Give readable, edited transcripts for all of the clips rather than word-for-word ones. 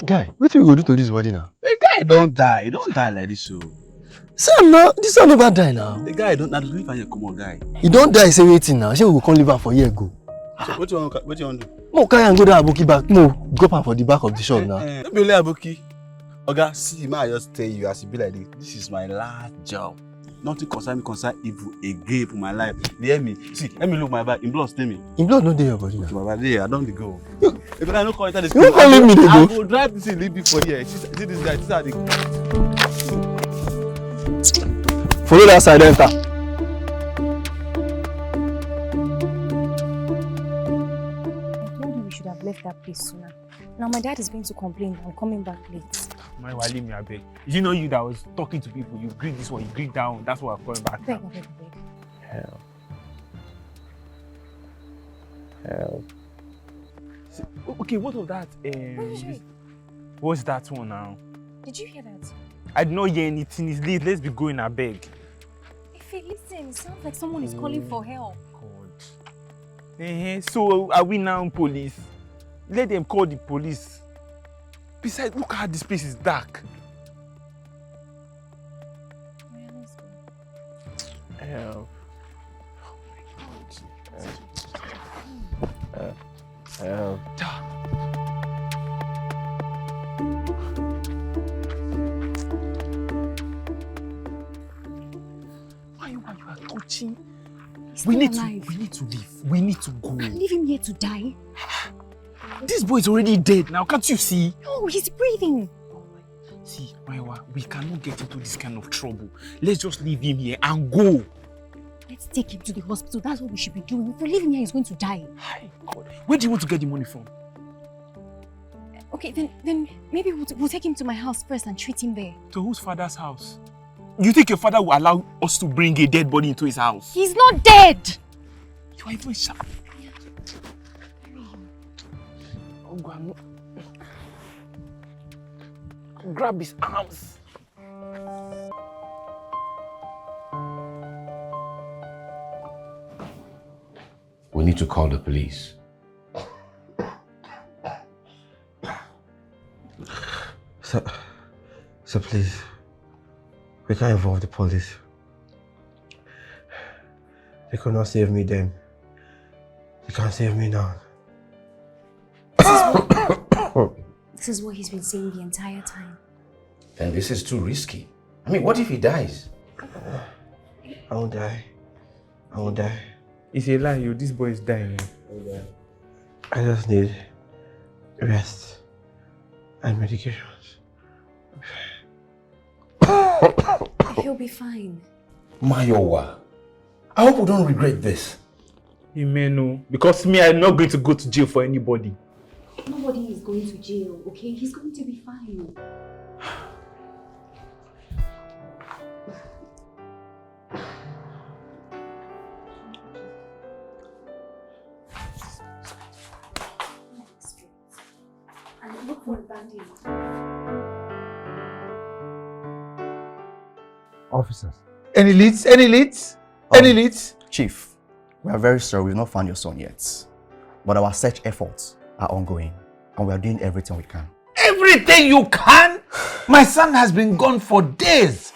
Guy, what you go do to this body now? The guy don't die. He don't die like this, so. Sam, now this one never die now. The guy don't. Now leave and come on, guy. He don't die. Say waiting now. Say we will come live for a year ago. So what you want to do? No, carry and go there Aboki back. No, drop her for the back of the shop now. Don't be only Aboki. Oga, see, man, I just tell you as it be like this. This is my last job. Nothing concern evil again for my life. You hear me? See, let me look my back. In blood, stay me. In blood, no day your body now. My body, I don't go. If I don't call it, you won't leave me, I will drive this and leave before here. See this guy. This is how they go. Follow that side, enter. I told you we should have left that place sooner. Now my dad is going to complain I'm coming back late. My leave me a beg. You know you that was talking to people. You greet this one, you greet that one. That's why I'm coming back. Beg. Hell. Okay, what of that? What's that one now? Did you hear that? I did not hear anything. It's late. Let's be going, I beg. Listen, it sounds like someone is calling for help. God. So are we now police? Let them call the police. Besides, look how this place is dark. Yeah, let's go. Help. Help. Why you are touching? We need to leave. We need to go. Leave him here to die. This boy is already dead now, can't you see? No, he's breathing. See, Maiwa, we cannot get into this kind of trouble. Let's just leave him here and go. Let's take him to the hospital. That's what we should be doing. If we leave him here, he's going to die. Hi, God. Where do you want to get the money from? Okay, then maybe we'll take him to my house first and treat him there. To whose father's house? You think your father will allow us to bring a dead body into his house? He's not dead! You are even sharp. Oh, God. Grab his arms. We need to call the police. So please, we can't involve the police. They could not save me then. They can't save me now. This is what he's been saying the entire time. And this is too risky. I mean, what if he dies? I won't die. I won't die. It's a lie, this boy is dying. I just need rest and medications. He'll be fine. Mayowa, I hope we don't regret this. You may know, because me, I'm not going to go to jail for anybody. Nobody is going to jail, okay? He's going to be fine. And look for a bandage. Officers. Any leads? Any leads? Any leads? Chief, we are very sorry we've not found your son yet. But our search efforts are ongoing and we are doing everything we can. Everything you can? My son has been gone for days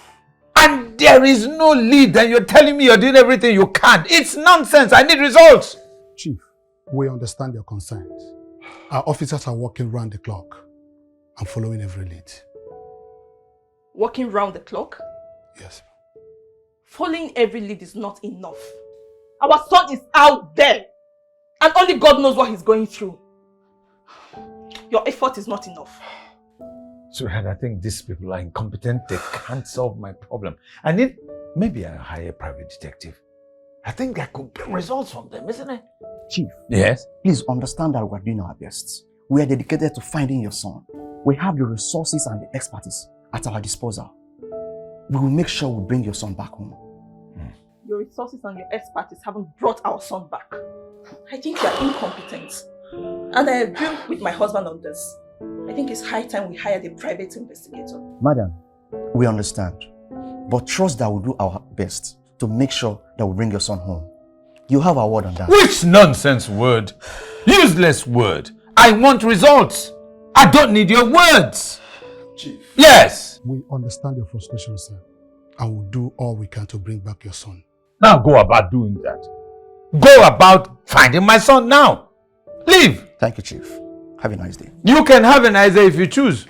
and there is no lead and you're telling me you're doing everything you can. It's nonsense. I need results. Chief, we understand your concerns. Our officers are working round the clock and following every lead. Working round the clock? Yes. Following every lead is not enough. Our son is out there and only God knows what he's going through. Your effort is not enough. Sweetheart, I think these people are incompetent. They can't solve my problem. I need maybe a higher private detective. I think I could get results from them, isn't it? Chief. Yes? Please understand that we are doing our best. We are dedicated to finding your son. We have the resources and the expertise at our disposal. We will make sure we bring your son back home. Your resources and your expertise haven't brought our son back. I think you are incompetent. And I agree with my husband on this. I think it's high time we hired a private investigator. Madam, we understand. But trust that we'll do our best to make sure that we bring your son home. You have our word on that. Which nonsense word? Useless word. I want results. I don't need your words. Chief. Yes. We understand your frustration, sir, and we'll do all we can to bring back your son. Now go about doing that. Go about finding my son now. Leave. Thank you, Chief. Have a nice day. You can have a nice day if you choose.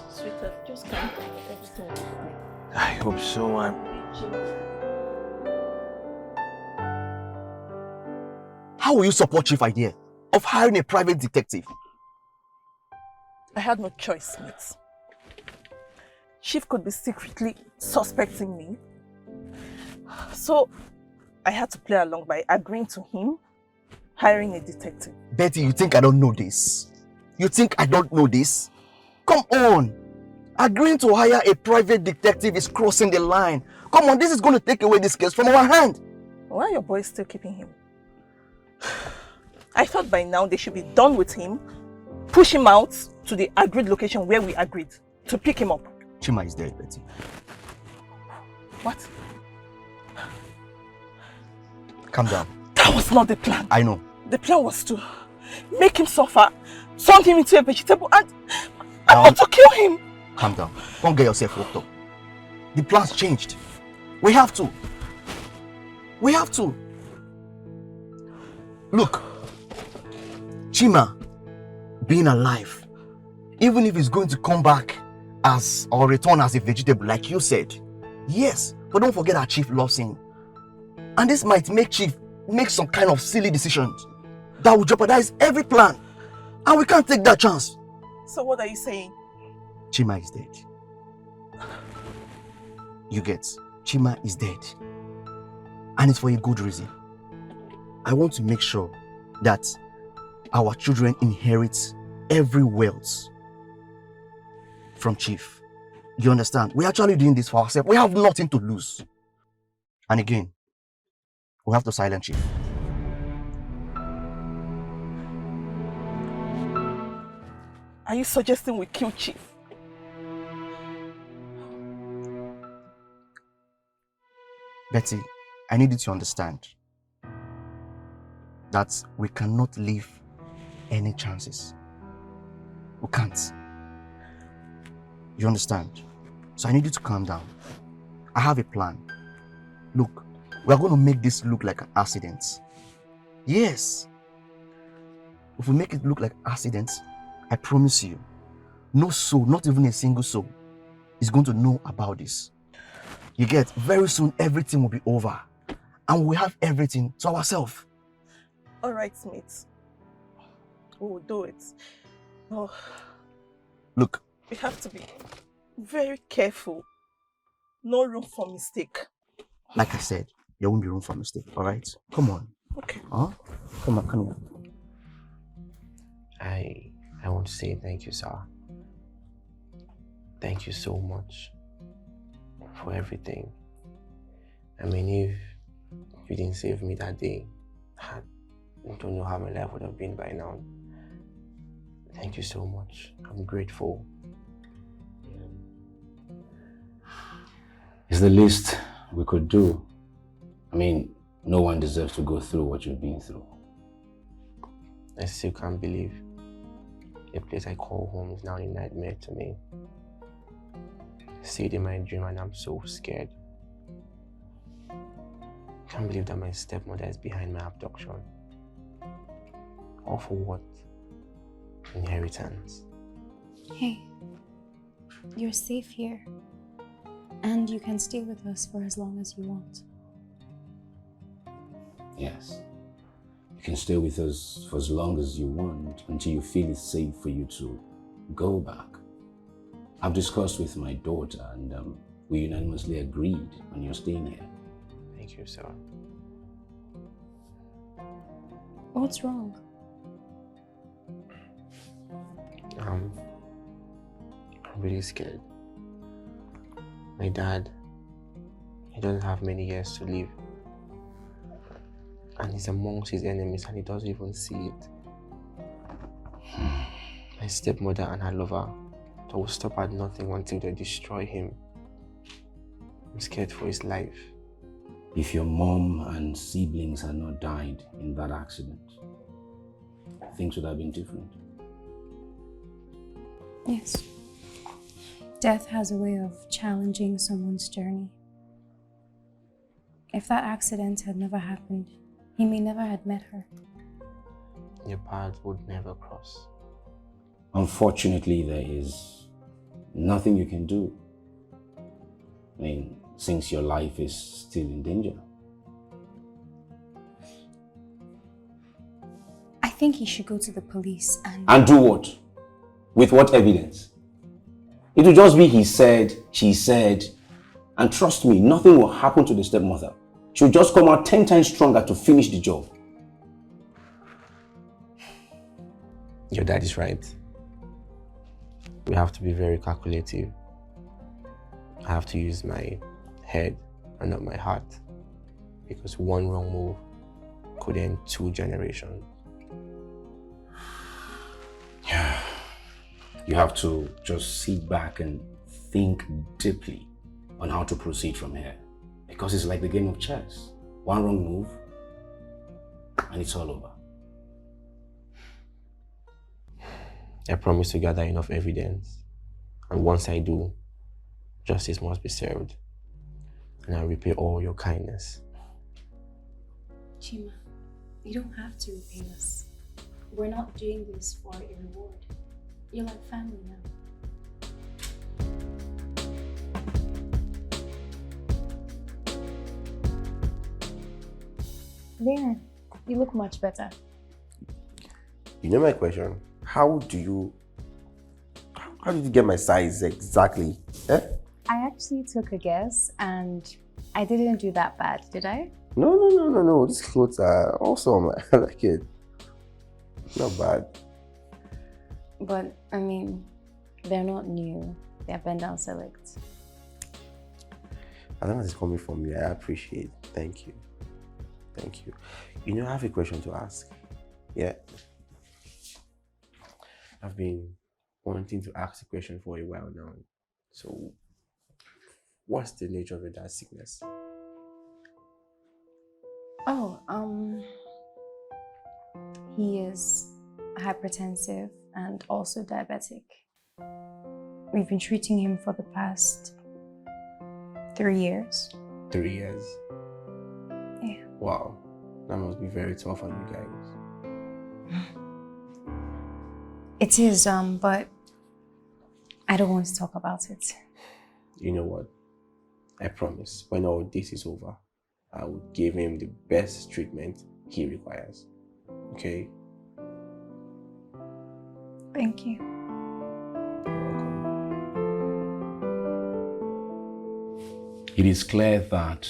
Sweetheart, just calm down. Everything will be fine. I hope so, man. How will you support Chief's idea of hiring a private detective? I had no choice, Smith. Chief could be secretly suspecting me. So I had to play along by agreeing to him hiring a detective. Betty, you think I don't know this? You think I don't know this? Come on. Agreeing to hire a private detective is crossing the line. Come on, this is going to take away this case from our hand. Why are your boys still keeping him? I thought by now they should be done with him, push him out to the agreed location where we agreed to pick him up. Chima is dead, Betty. What? Calm down. That was not the plan. I know. The plan was to make him suffer, turn him into a vegetable, and not to kill him. Calm down. Don't get yourself worked up. The plan's changed. We have to. We have to. Look, Chima, being alive, even if he's going to come back as or return as a vegetable, like you said, yes, but don't forget our Chief loves him. And this might make Chief make some kind of silly decisions that will jeopardize every plan. And we can't take that chance. So what are you saying? Chima is dead. You get, Chima is dead. And it's for a good reason. I want to make sure that our children inherit every wealth from Chief. You understand? We're actually doing this for ourselves. We have nothing to lose. And again, we have to silence Chief. Are you suggesting we kill Chief? Betty, I need you to understand that we cannot leave any chances. We can't. You understand? So I need you to calm down. I have a plan. Look, we are going to make this look like an accident. Yes. If we make it look like an accident, I promise you, no soul, not even a single soul, is going to know about this. You get, very soon everything will be over. And we have everything to ourselves. All right, Smith. We will do it. Oh, Look, we have to be very careful. No room for mistake. like I said, there won't be room for mistake, all right? Come on. Okay. Huh? Come on, come on. I want to say thank you, sir. Thank you so much for everything. I mean, if you didn't save me that day, I don't know how my life would have been by now. Thank you so much. I'm grateful. It's the least we could do. I mean, no one deserves to go through what you've been through. I still can't believe the place I call home is now a nightmare to me. I see it in my dream and I'm so scared. I can't believe that my stepmother is behind my abduction. All for what? Inheritance. Hey, you're safe here. And you can stay with us for as long as you want. Yes. You can stay with us for as long as you want until you feel it's safe for you to go back. I've discussed with my daughter and we unanimously agreed on your staying here. Thank you, sir. What's wrong? I'm really scared. My dad, he doesn't have many years to live. And he's amongst his enemies and he doesn't even see it. My stepmother and her lover, they will stop at nothing until they destroy him. I'm scared for his life. If your mom and siblings had not died in that accident, things would have been different. Yes. Death has a way of challenging someone's journey. If that accident had never happened, he may never have met her. Your paths would never cross. Unfortunately, there is nothing you can do. I mean, since your life is still in danger. I think he should go to the police and... And do what? With what evidence? It will just be he said, she said, and trust me, nothing will happen to the stepmother. She'll just come out 10 times stronger to finish the job. Your dad is right. We have to be very calculative. I have to use my head and not my heart, because one wrong move could end 2 generations. Yeah. You have to just sit back and think deeply on how to proceed from here. Because it's like the game of chess. One wrong move, and it's all over. I promise to gather enough evidence, and once I do, justice must be served, and I'll repay all your kindness. Chima, you don't have to repay us. We're not doing this for a reward. You're like family now. There, you look much better. You know my question? How did you get my size exactly? Eh? I actually took a guess and I didn't do that bad, did I? No. These clothes are awesome. I like it. Not bad. But, I mean, they're not new. They're bend down select. As long as it's coming from you, I appreciate it. Thank you. Thank you. You know, I have a question to ask. Yeah. I've been wanting to ask the question for a while now. So, what's the nature of your dad's sickness? Oh, he is hypertensive and also diabetic. We've been treating him for the past 3 years. 3 years? Yeah. Wow. That must be very tough on you guys. It is, but I don't want to talk about it. You know what? I promise, when all this is over, I will give him the best treatment he requires. Okay? Thank you. It is clear that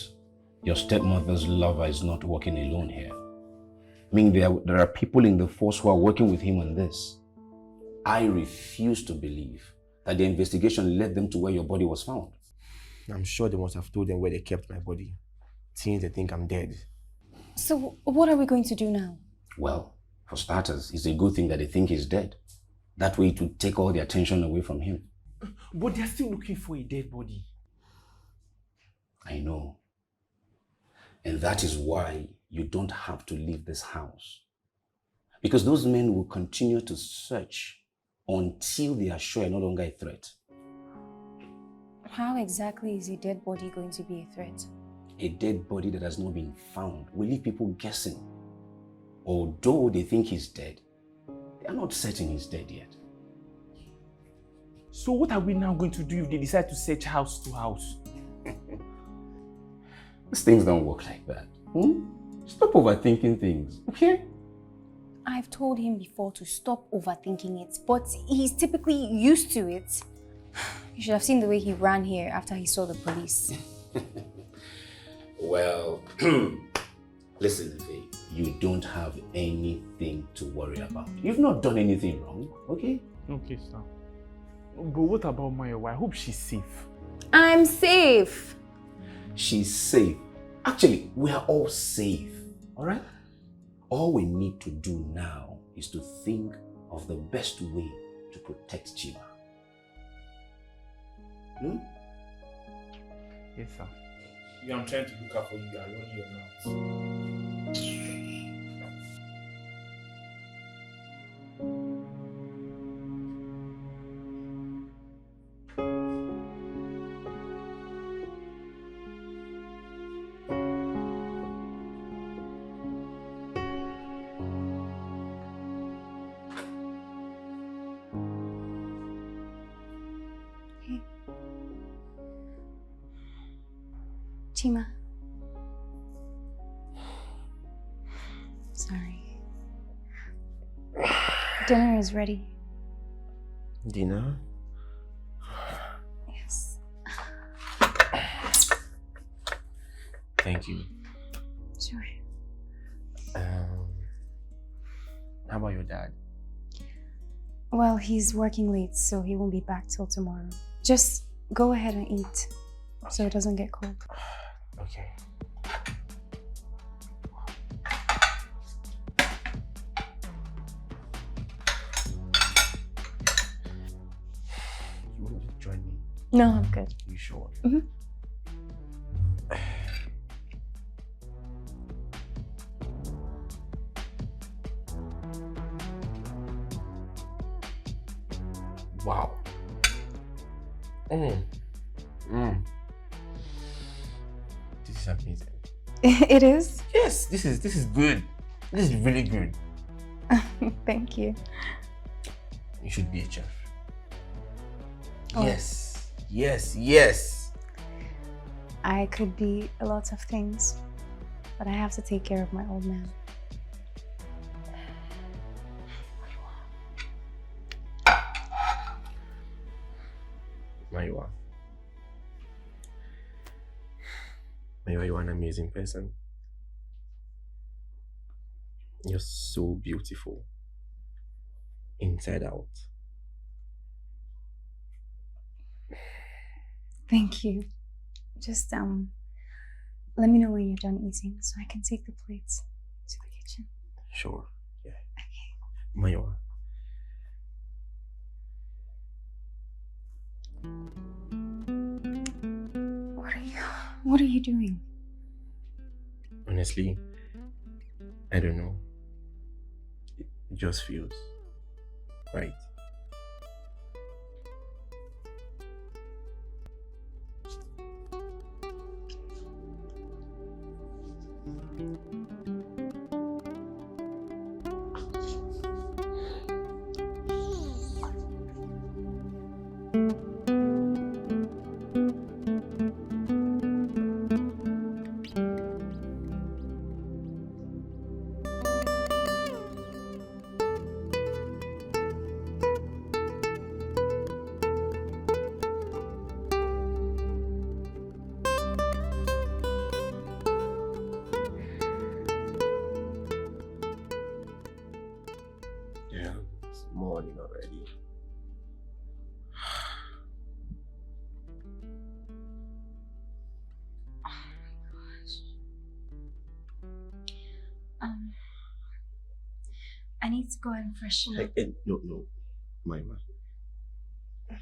your stepmother's lover is not working alone here. I mean, there are people in the force who are working with him on this. I refuse to believe that the investigation led them to where your body was found. I'm sure they must have told them where they kept my body, since they think I'm dead. So, what are we going to do now? Well, for starters, it's a good thing that they think he's dead. That way it would take all the attention away from him. But they're still looking for a dead body. I know. And that is why you don't have to leave this house. Because those men will continue to search until they are sure you're no longer a threat. How exactly is a dead body going to be a threat? A dead body that has not been found will leave people guessing. Although they think he's dead, they are not certain he's dead yet. So what are we now going to do if they decide to search house to house? These things don't work like that. Stop overthinking things, okay? I've told him before to stop overthinking it, but he's typically used to it. You should have seen the way he ran here after he saw the police. Well, listen, Faye, you don't have anything to worry about. You've not done anything wrong, okay? Okay, sir. But what about Mayowa? I hope she's safe. I'm safe. She's safe. Actually, we are all safe, all right? All we need to do now is to think of the best way to protect Chima. Yes, sir. Yeah, I'm trying to look out for you. You are running your mouth. Chima. Sorry. Dinner is ready. Dinner? Yes. Thank you. Sure. How about your dad? Well, he's working late, so he won't be back till tomorrow. Just go ahead and eat, so it doesn't get cold. Okay. You want to join me? No, I'm good. You sure? Mm-hmm. Wow. This is amazing. It is? Yes, this is good. This is really good. Thank you. You should be a chef. Oh. Yes. Yes, yes. I could be a lot of things, but I have to take care of my old man. Maiwa. Maiwa, you're an amazing person. You're so beautiful. Inside out. Thank you. Just let me know when you're done eating so I can take the plates to the kitchen. Sure. Yeah. Okay. Maiwa. What are you doing? Honestly, I don't know. It just feels right. Yeah, it's morning already. I need to go and freshen up. No, Maiwa. I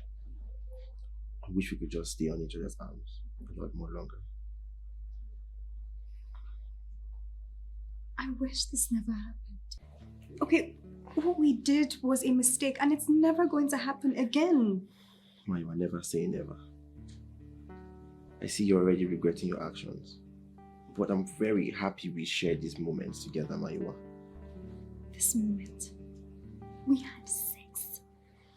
wish we could just stay on each other's arms a lot more longer. I wish this never happened. Okay, what we did was a mistake and it's never going to happen again. Maiwa, never say never. I see you're already regretting your actions. But I'm very happy we shared these moments together, Maiwa. This moment, we had sex.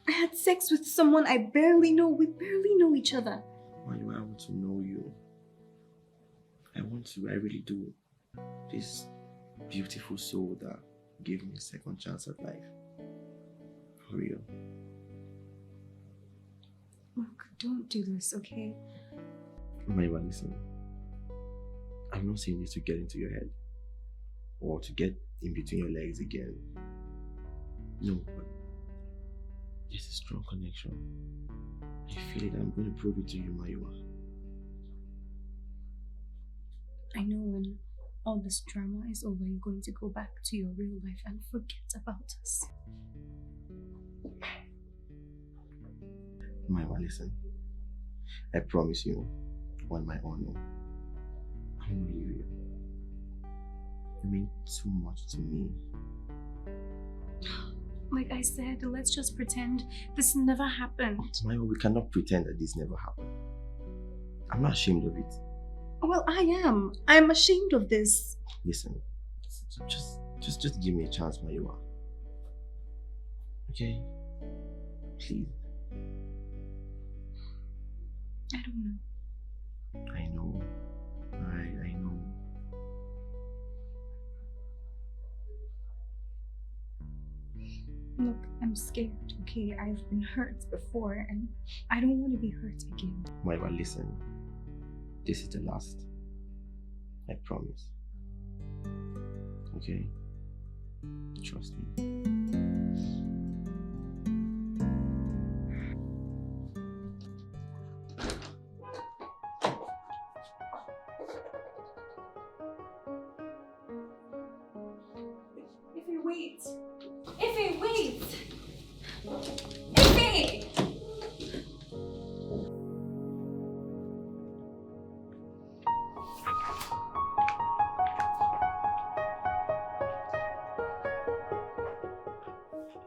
I had sex with someone I barely know. We barely know each other. Maiwa, I want to know you. I want to, I really do. This beautiful soul that gave me a second chance at life. For real. Look, don't do this, okay? Maiwa, listen. I'm not saying this to get into your head or to get in between your legs again. No, but there's a strong connection. I feel it. I'm going to prove it to you, Maiwa. I know when all this drama is over, you're going to go back to your real life and forget about us. Maiwa, listen. I promise you, on my honor, I won't leave you. You mean too much to me. Like I said, let's just pretend this never happened. Maiwa, we cannot pretend that this never happened. I'm not ashamed of it. Well, I am. I'm ashamed of this. Listen, just give me a chance, Maiwa. Okay? Please. I don't know. I know. I know. Look, I'm scared, okay? I've been hurt before and I don't want to be hurt again. Moira, listen. This is the last. I promise. Okay? Trust me. Ify, wait! Ify, wait! Ify!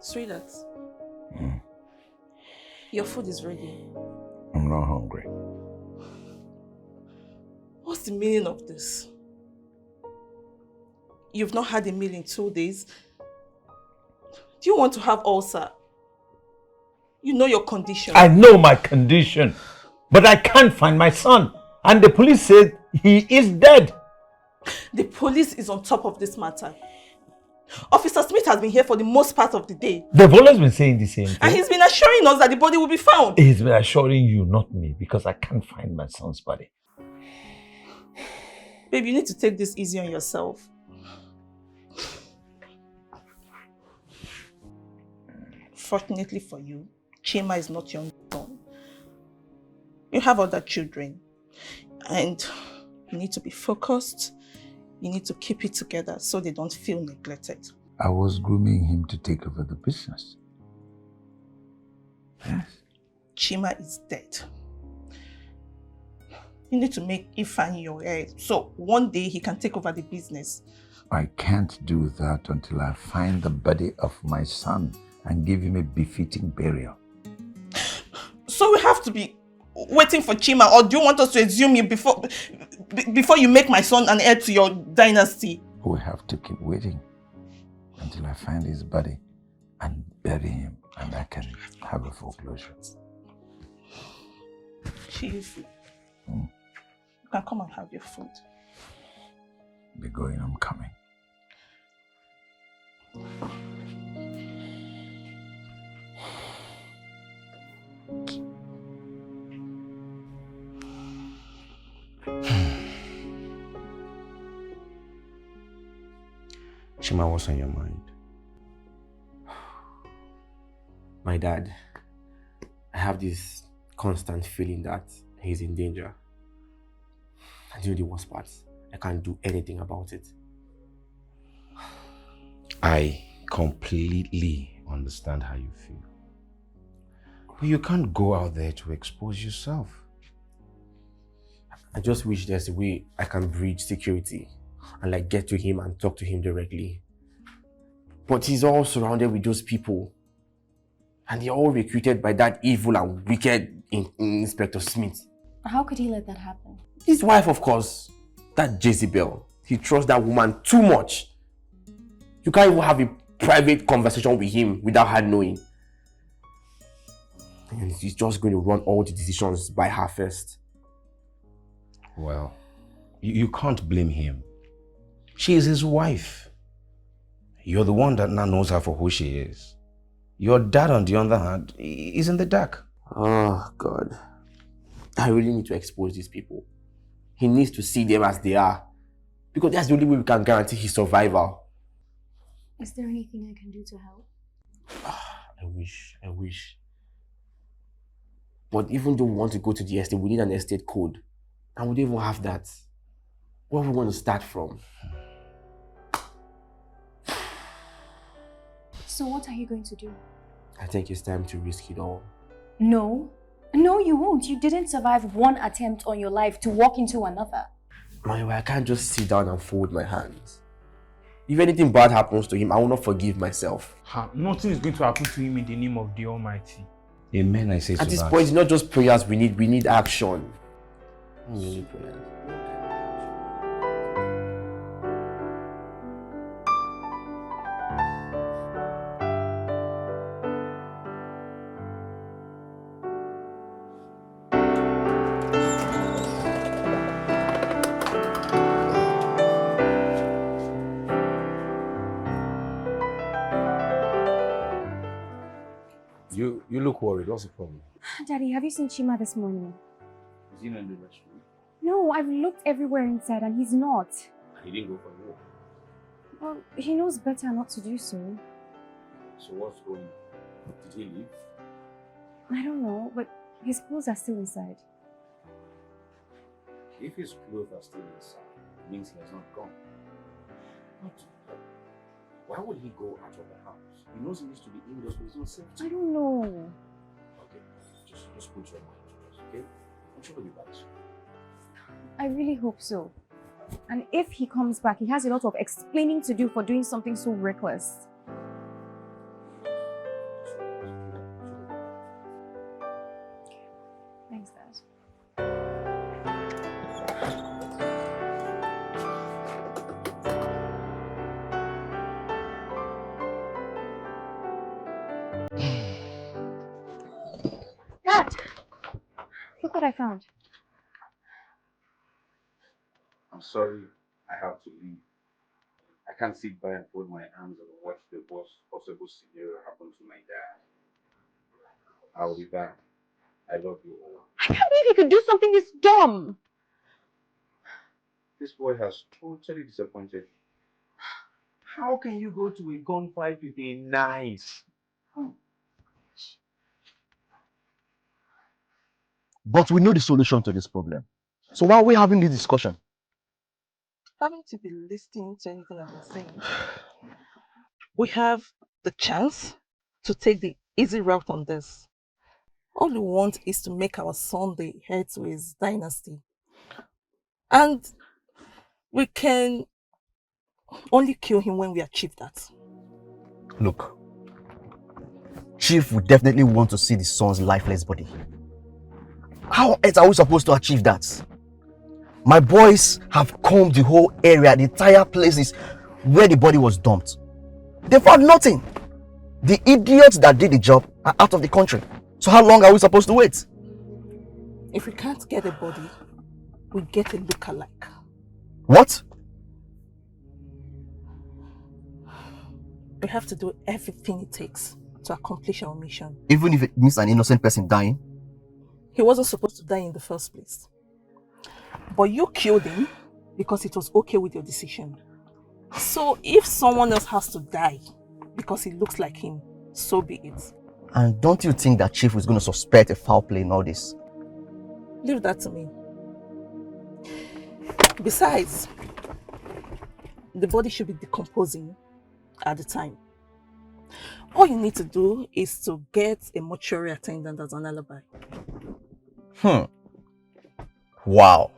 Sweetheart, your food is ready. I'm not hungry. What's the meaning of this? You've not had a meal in 2 days. Do you want to have ulcer? You know your condition. I know my condition, but I can't find my son. And the police said he is dead. The police is on top of this matter. Officer Smith has been here for the most part of the day. They've always been saying the same thing. And he's been assuring us that the body will be found. He's been assuring you, not me, because I can't find my son's body. Babe, you need to take this easy on yourself. Fortunately for you, Chima is not your son. You have other children. And you need to be focused. You need to keep it together so they don't feel neglected. I was grooming him to take over the business. Yes. Chima is dead. You need to make Ifeanyi your heir, so one day he can take over the business. I can't do that until I find the body of my son and give him a befitting burial. So we have to be waiting for Chima, or do you want us to assume you before you make my son an heir to your dynasty? We have to keep waiting until I find his body and bury him, and I can have a foreclosure. Chief, you can come and have your food. Be going, I'm coming. Chima, what's on your mind? My dad. I have this constant feeling that he's in danger. And you know the worst part? I can't do anything about it. I completely understand how you feel. But you can't go out there to expose yourself. I just wish there's a way I can breach security and like get to him and talk to him directly. But he's all surrounded with those people. And they're all recruited by that evil and wicked Inspector Smith. How could he let that happen? His wife, of course. That Jezebel. He trusts that woman too much. You can't even have a private conversation with him without her knowing. And he's just going to run all the decisions by her first. Well, you can't blame him. She is his wife. You're the one that now knows her for who she is. Your dad, on the other hand, is in the dark. Oh, God. I really need to expose these people. He needs to see them as they are. Because that's the only way we can guarantee his survival. Is there anything I can do to help? I wish. But even though we want to go to the estate, we need an estate code. And we don't even have that. Where are we going to start from? So what are you going to do? I think it's time to risk it all. No, you won't. You didn't survive one attempt on your life to walk into another. Maiwa, I can't just sit down and fold my hands. If anything bad happens to him, I will not forgive myself. Nothing is going to happen to him in the name of the Almighty. Amen, I say to that. At this point, it's not just prayers we need action. We need prayers. You look worried. What's the problem? Daddy, have you seen Chima this morning? Is he not in the restroom? No, I've looked everywhere inside and he's not. He didn't go for a walk. Well, he knows better not to do so. So what's going on? Did he leave? I don't know, but his clothes are still inside. If his clothes are still inside, it means he has not gone. Why would he go out of the house? He knows he needs to be indoors for his own safety. I don't know. Okay, just put your mind to rest, okay? I'm sure he'll be back soon. I really hope so. And if he comes back, he has a lot of explaining to do for doing something so reckless. Thanks, Dad. Dad! Look what I found. I'm sorry, I have to leave. I can't sit by and fold my arms and watch the worst possible scenario happen to my dad. I'll be back. I love you all. I can't believe he could do something this dumb. This boy has totally disappointed me. How can you go to a gunfight with a knife? But we know the solution to this problem. So why are we having this discussion? Having to be listening to anything I'm saying. We have the chance to take the easy route on this. All we want is to make our son the heir to his dynasty. And we can only kill him when we achieve that. Look, Chief would definitely want to see the son's lifeless body. How else are we supposed to achieve that? My boys have combed the whole area, the entire places where the body was dumped. They found nothing. The idiots that did the job are out of the country. So how long are we supposed to wait? If we can't get a body, we get a look-alike. What? We have to do everything it takes to accomplish our mission. Even if it means an innocent person dying? He wasn't supposed to die in the first place. But you killed him because it was okay with your decision. So if someone else has to die because he looks like him, so be it. And don't you think that Chief is going to suspect a foul play in all this? Leave that to me. Besides, the body should be decomposing at the time. All you need to do is to get a mortuary attendant as an alibi. Wow.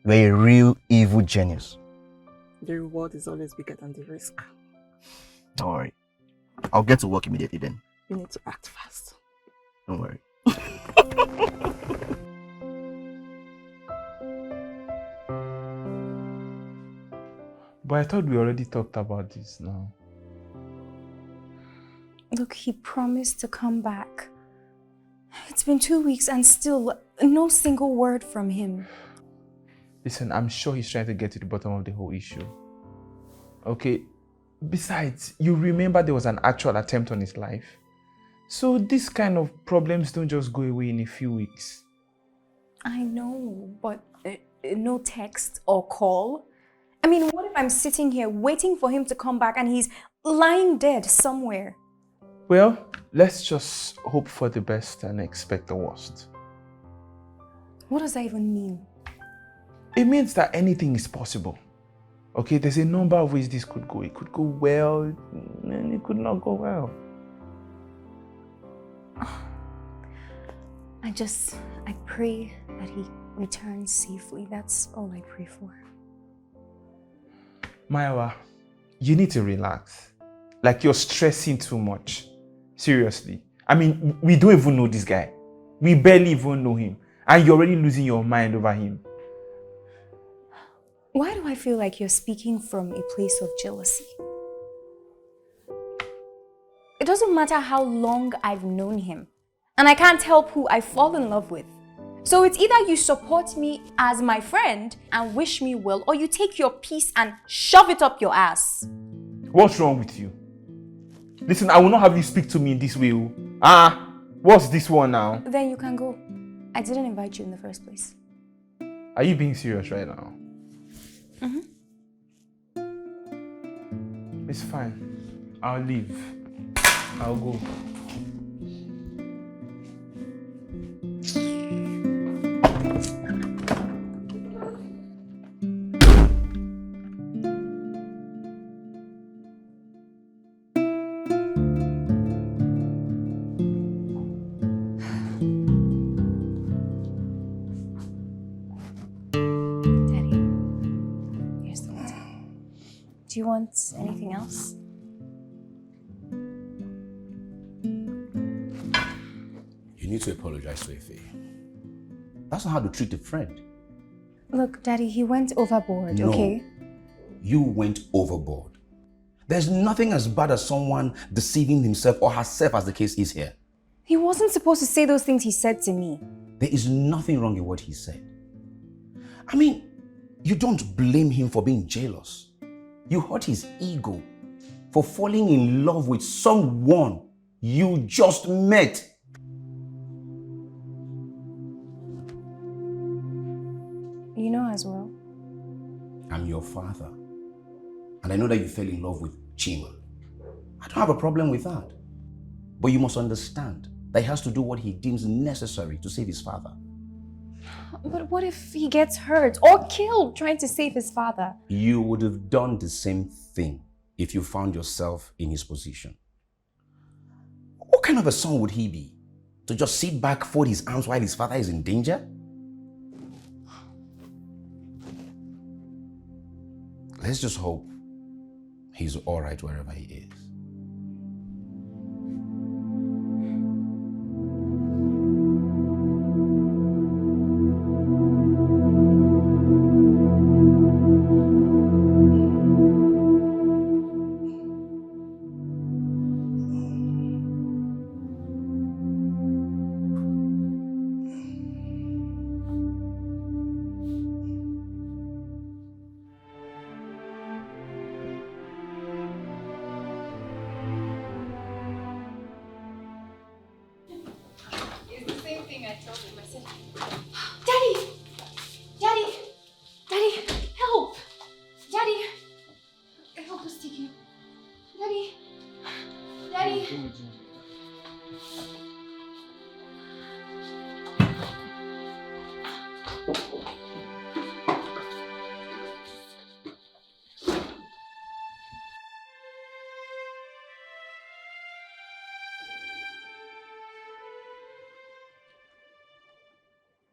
You're a real evil genius. The reward is always bigger than the risk. Don't worry. I'll get to work immediately then. You need to act fast. Don't worry. But I thought we already talked about this now. Look, he promised to come back. It's been 2 weeks and still no single word from him. Listen, I'm sure he's trying to get to the bottom of the whole issue. Okay, besides, you remember there was an actual attempt on his life. So these kind of problems don't just go away in a few weeks. I know, but no text or call. I mean, what if I'm sitting here waiting for him to come back and he's lying dead somewhere? Well, let's just hope for the best and expect the worst. What does that even mean? It means that anything is possible. Okay, there's a number of ways this could go. It could go well, and it could not go well. I pray that he returns safely. That's all I pray for. Maiwa, you need to relax. Like you're stressing too much. Seriously. I mean, we don't even know this guy. We barely even know him. And you're already losing your mind over him. Why do I feel like you're speaking from a place of jealousy? It doesn't matter how long I've known him, and I can't help who I fall in love with. So it's either you support me as my friend and wish me well, or you take your piece and shove it up your ass. What's wrong with you? Listen, I will not have you speak to me in this way. What's this one now? Then you can go. I didn't invite you in the first place. Are you being serious right now? Mm-hmm. It's fine. I'll leave. I'll go. Do you want anything else? You need to apologize to Efe. That's not how to treat a friend. Look, Daddy, he went overboard, No, okay? you went overboard. There's nothing as bad as someone deceiving himself or herself, as the case is here. He wasn't supposed to say those things he said to me. There is nothing wrong in what he said. I mean, you don't blame him for being jealous. You hurt his ego for falling in love with someone you just met. You know as well. I'm your father. And I know that you fell in love with Chima. I don't have a problem with that. But you must understand that he has to do what he deems necessary to save his father. But what if he gets hurt or killed trying to save his father? You would have done the same thing if you found yourself in his position. What kind of a son would he be? To just sit back, fold his arms while his father is in danger? Let's just hope he's all right wherever he is.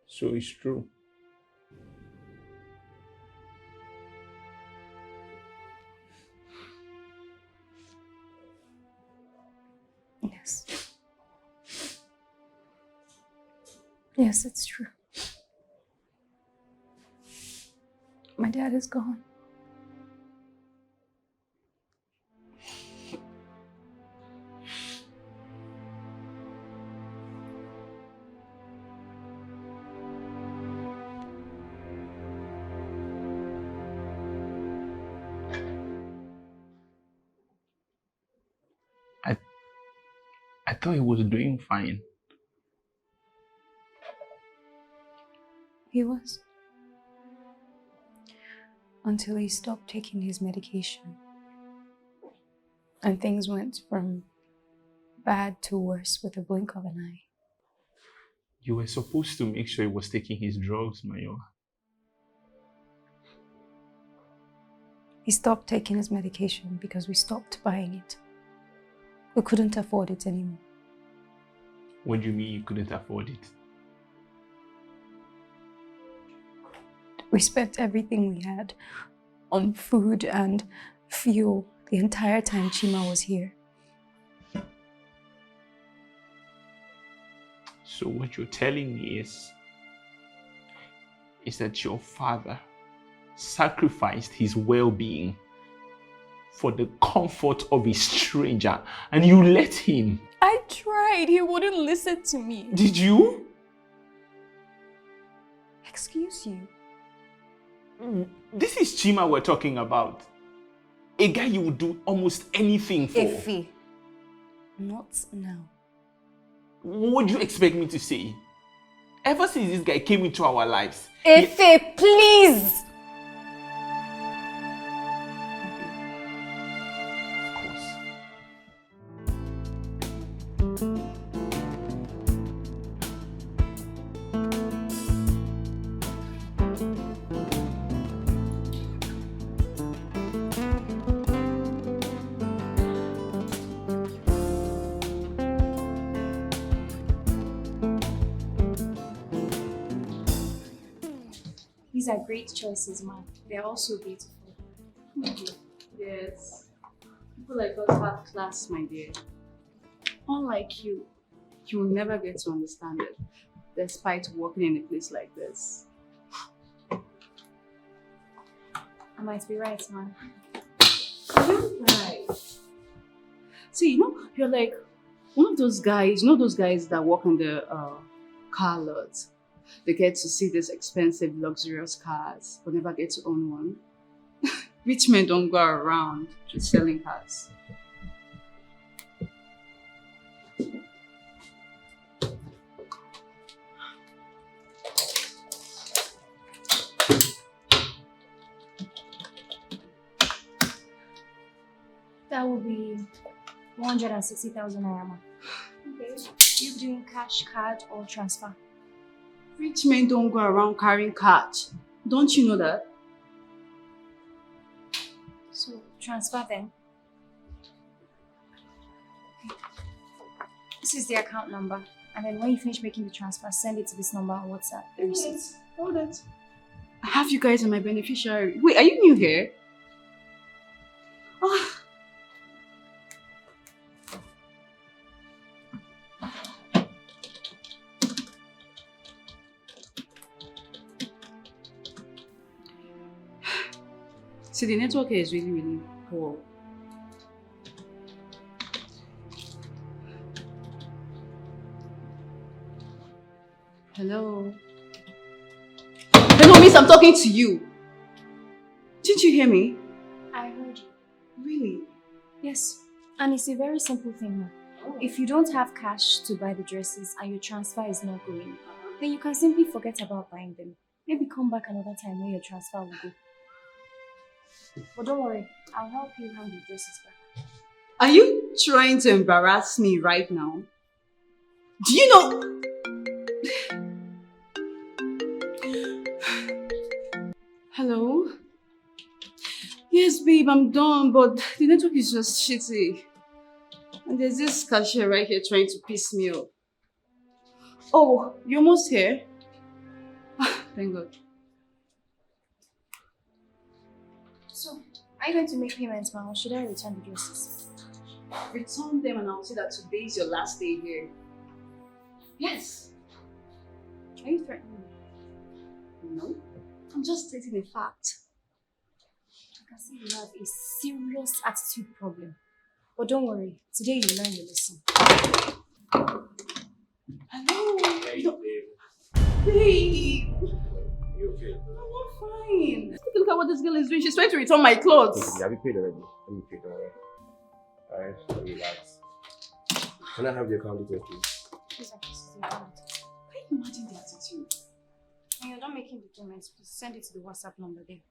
So it's true. Yes. Yes, it's true. My dad is gone. I thought he was doing fine. He was. Until he stopped taking his medication. And things went from bad to worse with a blink of an eye. You were supposed to make sure he was taking his drugs, Mayor. He stopped taking his medication because we stopped buying it. We couldn't afford it anymore. What do you mean you couldn't afford it? We spent everything we had on food and fuel the entire time Chima was here. So what you're telling me is that your father sacrificed his well-being for the comfort of a stranger, and you let him? I tried. He wouldn't listen to me. Did you? Excuse you. This is Chima we're talking about. A guy you would do almost anything for. Effie. Not now. What do you expect me to say? Ever since this guy came into our lives... Efe, please! These are great choices, man. They're also beautiful. Yes. People like us have class, my dear. Unlike you, you will never get to understand it, despite working in a place like this. I might be right, man. You're right. See, you're like one of those guys, those guys that work in the car lot. They get to see these expensive, luxurious cars, but never get to own one. Rich men don't go around just selling cars. That will be 160,000 naira. Okay. You doing cash, card, or transfer? Rich men don't go around carrying cash. Don't you know that? So, transfer then. Okay. This is the account number. And then when you finish making the transfer, send it to this number on WhatsApp. The receipt. Hold it. I have you guys as my beneficiary. Wait, are you new here? Oh. See, the network here is really, really poor. Hello? Hello, miss, I'm talking to you. Didn't you hear me? I heard you. Really? Yes. And it's a very simple thing now. If you don't have cash to buy the dresses and your transfer is not going, then you can simply forget about buying them. Maybe come back another time when your transfer will go. But don't worry, I'll help you hand the dresses back. Are you trying to embarrass me right now? Do you know? Hello? Yes, babe, I'm done, but the network is just shitty. And there's this cashier right here trying to piss me off. Oh, you're almost here? Thank God. So, are you going to make payments now or should I return the dresses? Return them and I'll say that today is your last day here. Yes. Are you threatening me? No. I'm just stating a fact. I can see you have a serious attitude problem. But don't worry, today you'll learn your lesson. Hello? Hey, babe. Babe! You okay? I'm fine. Look at what this girl is doing. She's trying to return my clothes. Have you paid already? Let me pay, don't worry. Alright, relax. Can I have your account details, please? Please, this is the account. Can you imagine the attitude? When you're done making the payments, please send it to the WhatsApp number there.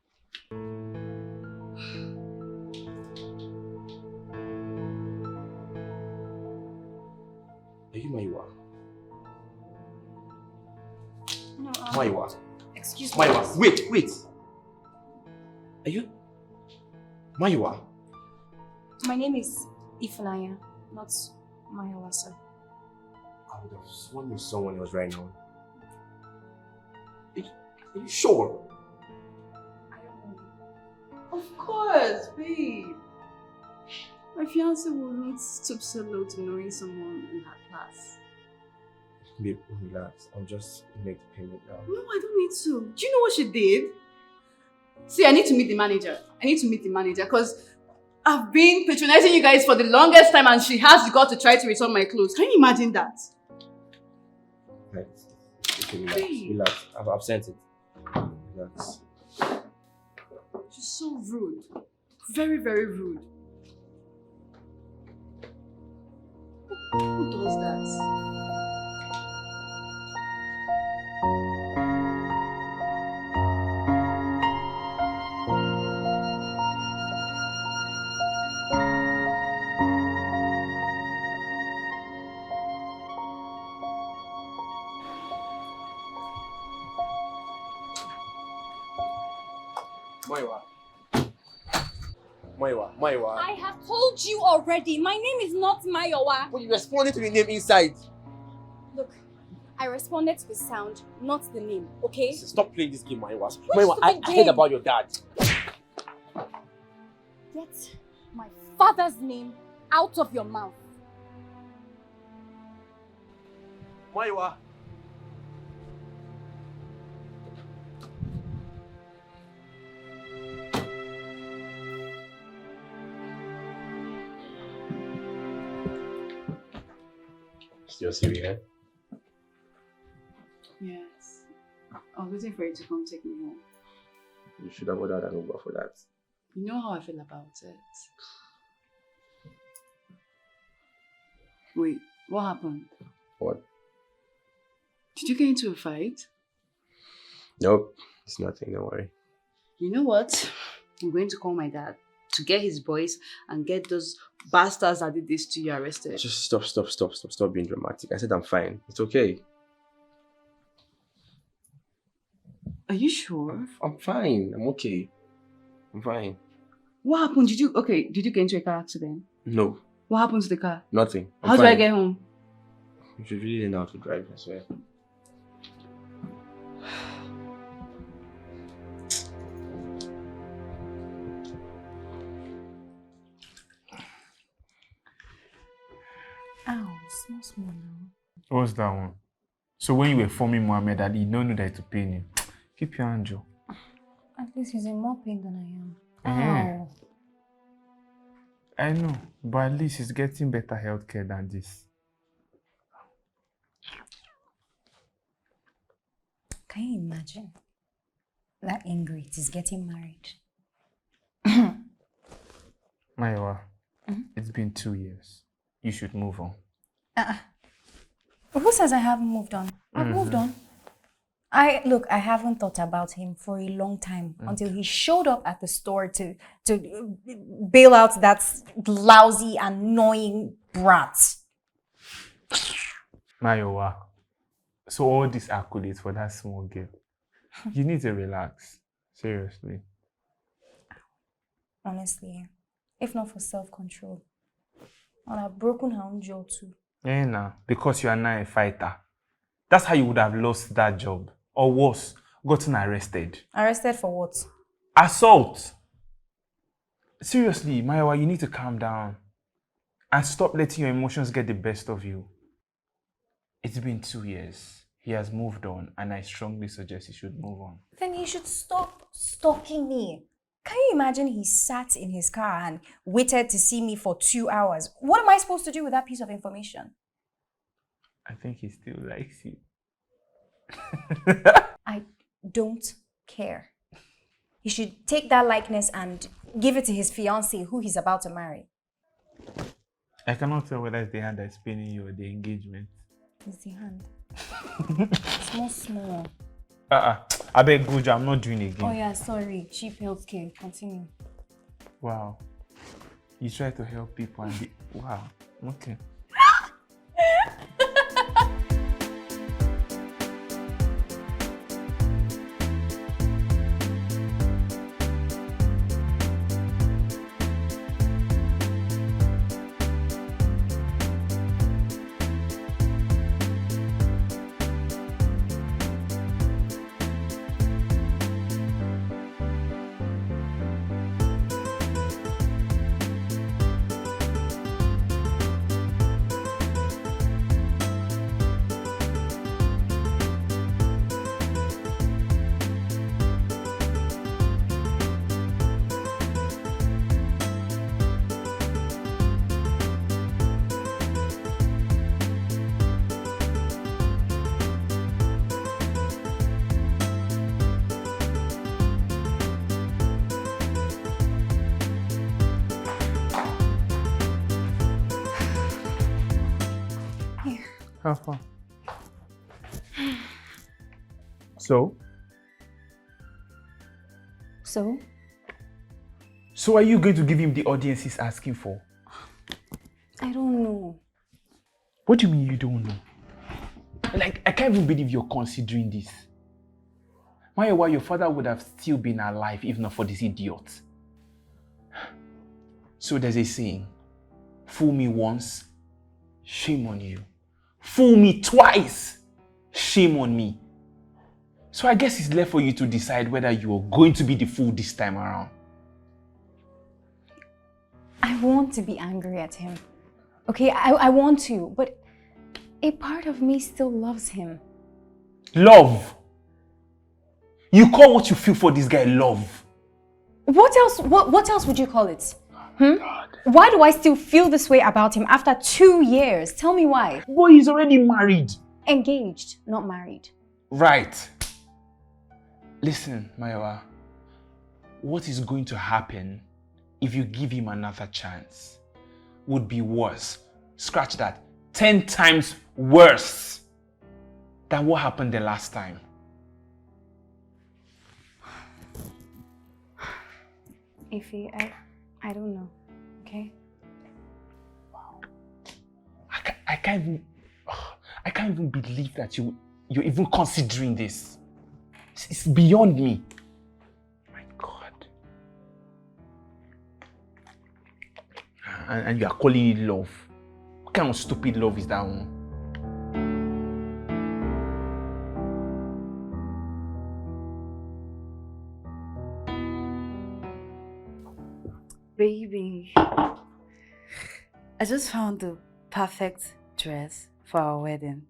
Are you Maiwa? No, Maiwa. excuse me. Maiwa, wait. Are you Maiwa? My name is Ifunanya, not Mayawa, sir. I would have sworn you someone else right now. Are you sure? I don't know. Of course, babe. My fiancé will not stoop so low to knowing someone in her class. Babe, relax. I'll just make the payment now. No, I don't need to. Do you know what she did? See, I need to meet the manager. Because I've been patronizing you guys for the longest time and she has got to try to return my clothes. Can you imagine that? Right. Okay, relax. I've sent it. Relax. She's so rude. Very, very rude. Who does that? Maiwa. I have told you already, my name is not Mayowa. But you responded to the name inside. Look, I responded to the sound, not the name, okay? Stop playing this game, Maiwa. Which Maiwa, I stupid heard game? about your dad. Get my father's name out of your mouth. Maiwa. Still serious? Yes. I was waiting for you to come take me home. You should have ordered an Uber for that. You know how I feel about it. Wait, what happened? What? Did you get into a fight? Nope, it's nothing, don't worry. You know what? I'm going to call my dad to get his boys and get those bastards that did this to you arrested. Just stop being dramatic. I said I'm fine. It's okay. Are you sure? I'm fine. I'm okay. I'm fine. What happened? Did you get into a car accident? No. What happened to the car? Nothing. I'm How fine. do I get home? You should really know how to drive, I swear. Ow, small now. What's that one? So when you were forming Mohammed, I did not know that to pain you. Keep your hand, Joe. At least he's in more pain than I am. Ow. I know, but at least he's getting better healthcare than this. Can you imagine? That Ingrid is getting married. Maiwa, it's been 2 years. You should move on. Who says I haven't moved on? I've moved on. I haven't thought about him for a long time until he showed up at the store to bail out that lousy, annoying brat. Maiwa, so all these accolades for that small girl. You need to relax. Seriously. Honestly, if not for self-control, I'd have broken her own jaw too. Yeah, nah, because you are now a fighter. That's how you would have lost that job. Or worse, gotten arrested. Arrested for what? Assault! Seriously, Maiwa, you need to calm down. And stop letting your emotions get the best of you. It's been 2 years. He has moved on, and I strongly suggest he should move on. Then he should stop stalking me. Can you imagine he sat in his car and waited to see me for 2 hours? What am I supposed to do with that piece of information? I think he still likes you. I don't care. He should take that likeness and give it to his fiancée who he's about to marry. I cannot tell whether it's the hand that's paining you or the engagement. It's the hand. Small. I beg Guja, I'm not doing it again. Oh yeah, sorry. Cheap healthcare. Continue. Wow. You try to help people and be... Wow. Okay. How far? So? So are you going to give him the audience he's asking for? I don't know. What do you mean you don't know? Like, I can't even believe you're considering this. Mayowa, your father would have still been alive if not for this idiot. So there's a saying, fool me once, shame on you. Fool me twice, shame on me. So I guess it's left for you to decide whether you are going to be the fool this time around. I want to be angry at him. Okay, I want to, but a part of me still loves him. Love? You call what you feel for this guy love? What else would you call it? God. Why do I still feel this way about him after 2 years? Tell me why. Boy, he's already married. Engaged, not married. Right. Listen, Mayowa, what is going to happen if you give him another chance would be worse. Scratch that. 10 times worse than what happened the last time. Ify, I don't know, okay? Wow. I can't even believe that you're even considering this. It's beyond me. My God. And you are calling it love. What kind of stupid love is that one? Baby, I just found the perfect dress for our wedding.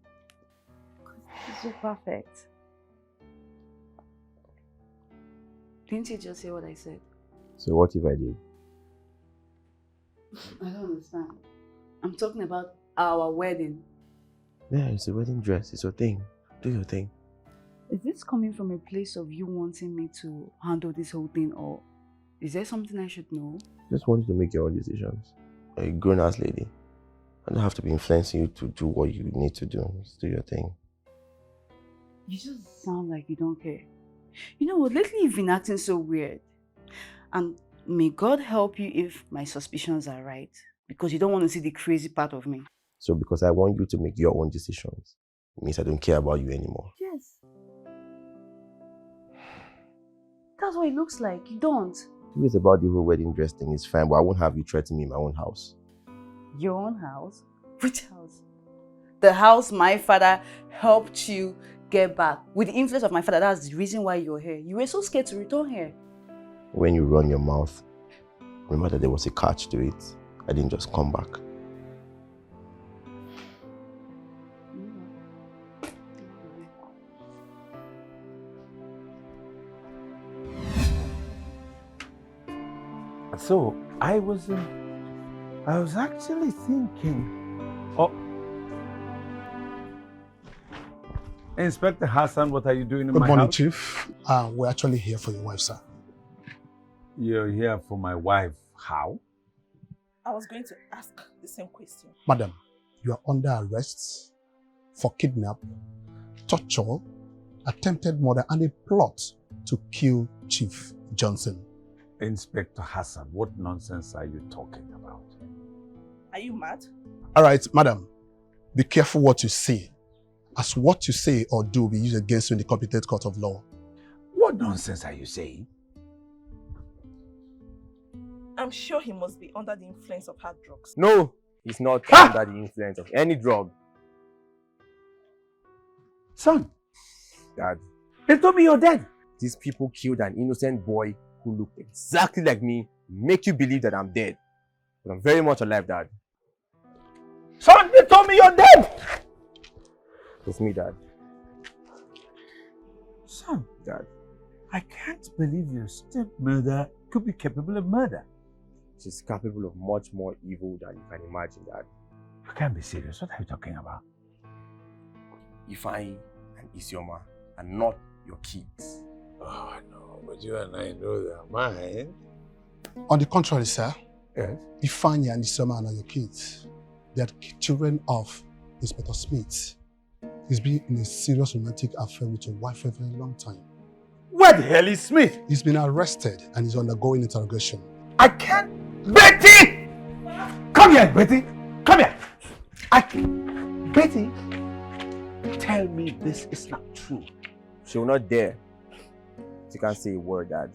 It's so perfect. Didn't you just say what I said? So what if I did? I don't understand. I'm talking about our wedding. Yeah, it's a wedding dress. It's your thing. Do your thing. Is this coming from a place of you wanting me to handle this whole thing, or is there something I should know? Just want you to make your own decisions. You're a grown-ass lady. I don't have to be influencing you to do what you need to do. Just do your thing. You just sound like you don't care. You know what, lately you've been acting so weird. And may God help you if my suspicions are right. Because you don't want to see the crazy part of me. So because I want you to make your own decisions, it means I don't care about you anymore. Yes. That's what it looks like. You don't. If it's about the whole wedding dress thing, it's fine, but I won't have you threaten me in my own house. Your own house? Which house? The house my father helped you get back. With the influence of my father, that's the reason why you're here. You were so scared to return here. When you run your mouth, remember that there was a catch to it. I didn't just come back. So I was actually thinking, Inspector Hassan, what are you doing in my house? Good morning, Chief. We're actually here for your wife, sir. You're here for my wife. How? I was going to ask the same question. Madam, you are under arrest for kidnap, torture, attempted murder, and a plot to kill Chief Johnson. Inspector Hassan, what nonsense are you talking about? Are you mad? All right, madam, be careful what you say, as what you say or do will be used against you in the competent court of law. What nonsense are you saying? I'm sure he must be under the influence of hard drugs. No, he's not under the influence of any drug. Son, Dad, they told me you're dead. these people killed an innocent boy who looked exactly like me, make you believe that I'm dead. But I'm very much alive, Dad. Son, they told me you're dead. It's me, Dad. Son, Dad, I can't believe your stepmother could be capable of murder. she's capable of much more evil than you can imagine, Dad. You can't be serious. What are you talking about? Ifeanyi and Isioma are not your kids. Oh, no, but you and I know they're mine. On the contrary, sir, Yes? Ifeanyi and Isioma are not your kids. They are children of Inspector Smith. He's been in a serious romantic affair with your wife for a very long time. Where the hell is Smith? He's been arrested and is undergoing interrogation. I can't. Betty! Come here, Betty. Come here. Betty, tell me this is not true. She will not dare. you can't say a word, Dad.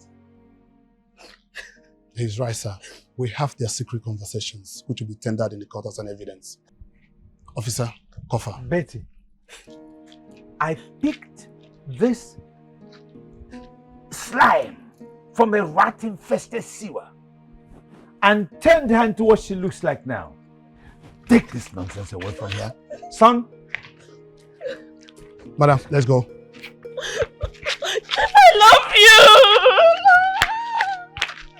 He's right, sir. We have their secret conversations, which will be tendered in the court as an evidence. Officer, Koffer. Betty, I picked this slime from a rat-infested sewer and turned her into what she looks like now. Take this nonsense away from here. Son. Madam, let's go. I love you!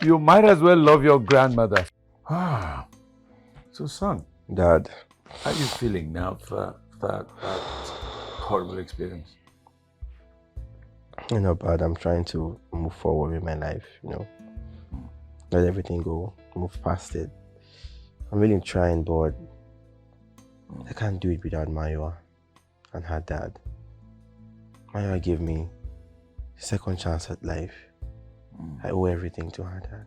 You might as well love your grandmother. Ah, so son. Dad. How are you feeling now for that horrible experience? You know, but I'm trying to move forward with my life, you know. Let everything go, move past it. I'm really trying, but I can't do it without Maiwa and her dad. Maiwa gave me a second chance at life. I owe everything to her dad.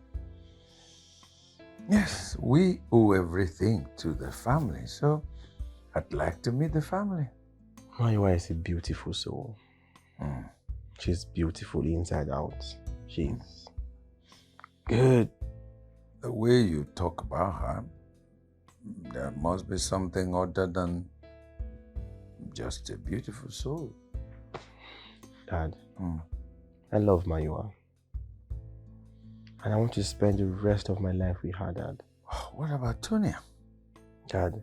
Yes, we owe everything to the family, so I'd like to meet the family. Maiwa is a beautiful soul. She's beautiful inside out. She's good. The way you talk about her, there must be something other than just a beautiful soul. Dad, I love Maiwa. And I want to spend the rest of my life with her, Dad. What about Tonya? Dad,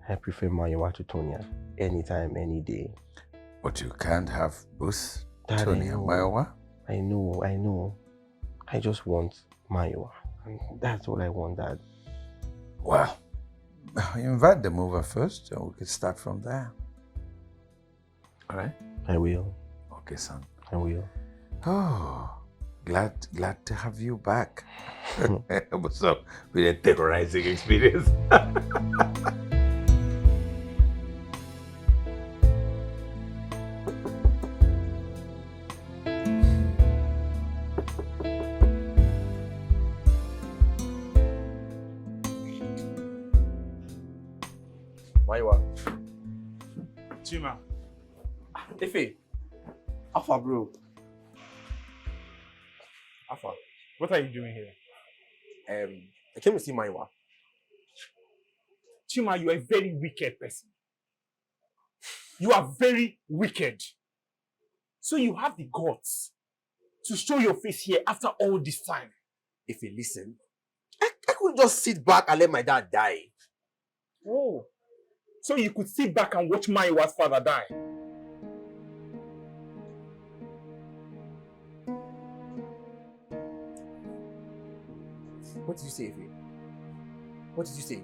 I prefer Maiwa to Tonya. Anytime, any day. But you can't have both Dad, Tonya and Maiwa? I know. I just want Maiwa. And that's all I want, Dad. Well, invite them over first and we can start from there. All right? I will. Okay, son. I will. Oh, glad to have you back. What's up with a terrorizing experience? Maiwa. Chima. Ife. Afa, bro. Afa, what are you doing here? I came to see Maiwa. Chima, you are a very wicked person. You are very wicked. So you have the guts to show your face here after all this time. If you listen, I couldn't just sit back and let my dad die. Oh, so you could sit back and watch Maiwa's father die? What did you say, Ife? What did you say?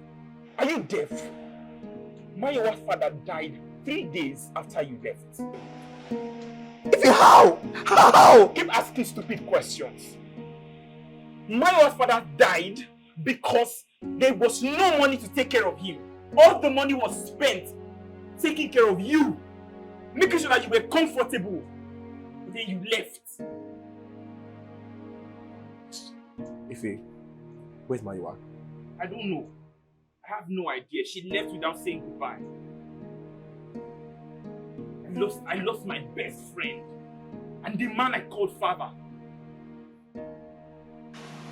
Are you deaf? Maiwa's father died 3 days after you left. Ife, how? How? Keep asking stupid questions. Maiwa's father died because there was no money to take care of him. All the money was spent taking care of you, making sure that you were comfortable. And then you left. Ife, where's Maiwa? I don't know. I have no idea. She left without saying goodbye. I lost my best friend. And the man I called father.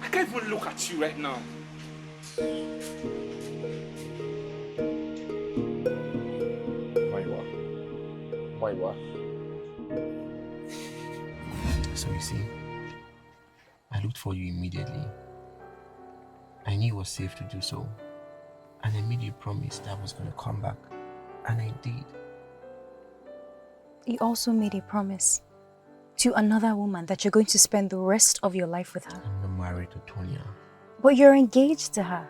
I can't even look at you right now. Maiwa. So you see, I looked for you immediately. I knew it was safe to do so. And I made you a promise that I was going to come back. And I did. You also made a promise to another woman that you're going to spend the rest of your life with her. I'm not married to Tonya. But you're engaged to her.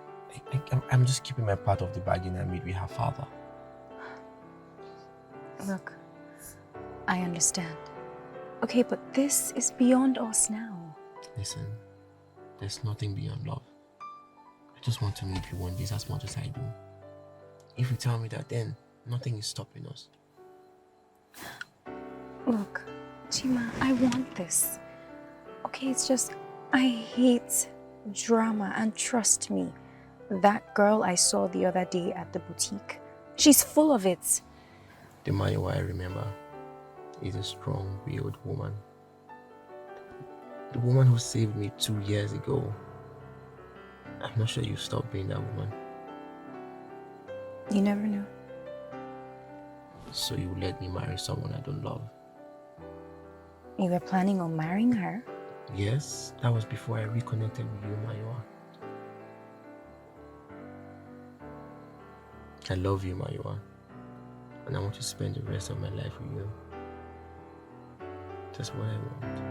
I'm just keeping my part of the bargain I made with her father. Look, I understand. Okay, but this is beyond us now. Listen, there's nothing beyond love. I just want to know if you want this as much as I do. If you tell me that, then nothing is stopping us. Look, Chima, I want this. Okay, it's just, I hate drama, and trust me, that girl I saw the other day at the boutique, she's full of it. The Maiwa I remember is a strong-willed woman. The woman who saved me 2 years ago. I'm not sure you stopped being that woman. You never know. So you let me marry someone I don't love? You were planning on marrying her? Yes, that was before I reconnected with you, Mayua. I love you, Mayua. And I want to spend the rest of my life with you. That's what I want.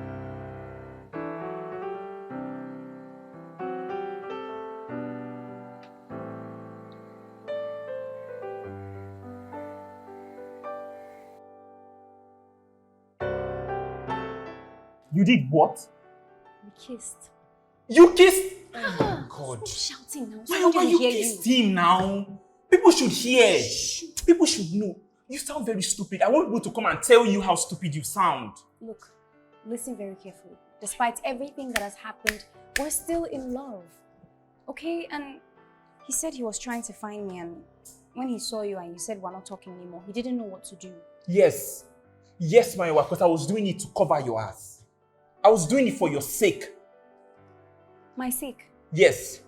You did what? We kissed. You kissed? Oh God. Stop shouting now. Why you kissed him now? People should hear. People should know. You sound very stupid. I want people to come and tell you how stupid you sound. Look, listen very carefully. Despite everything that has happened, we're still in love. Okay? And he said he was trying to find me, and when he saw you and you said we're not talking anymore, he didn't know what to do. Yes. Yes, my wife, because I was doing it to cover your ass. I was doing it for your sake. My sake? Yes.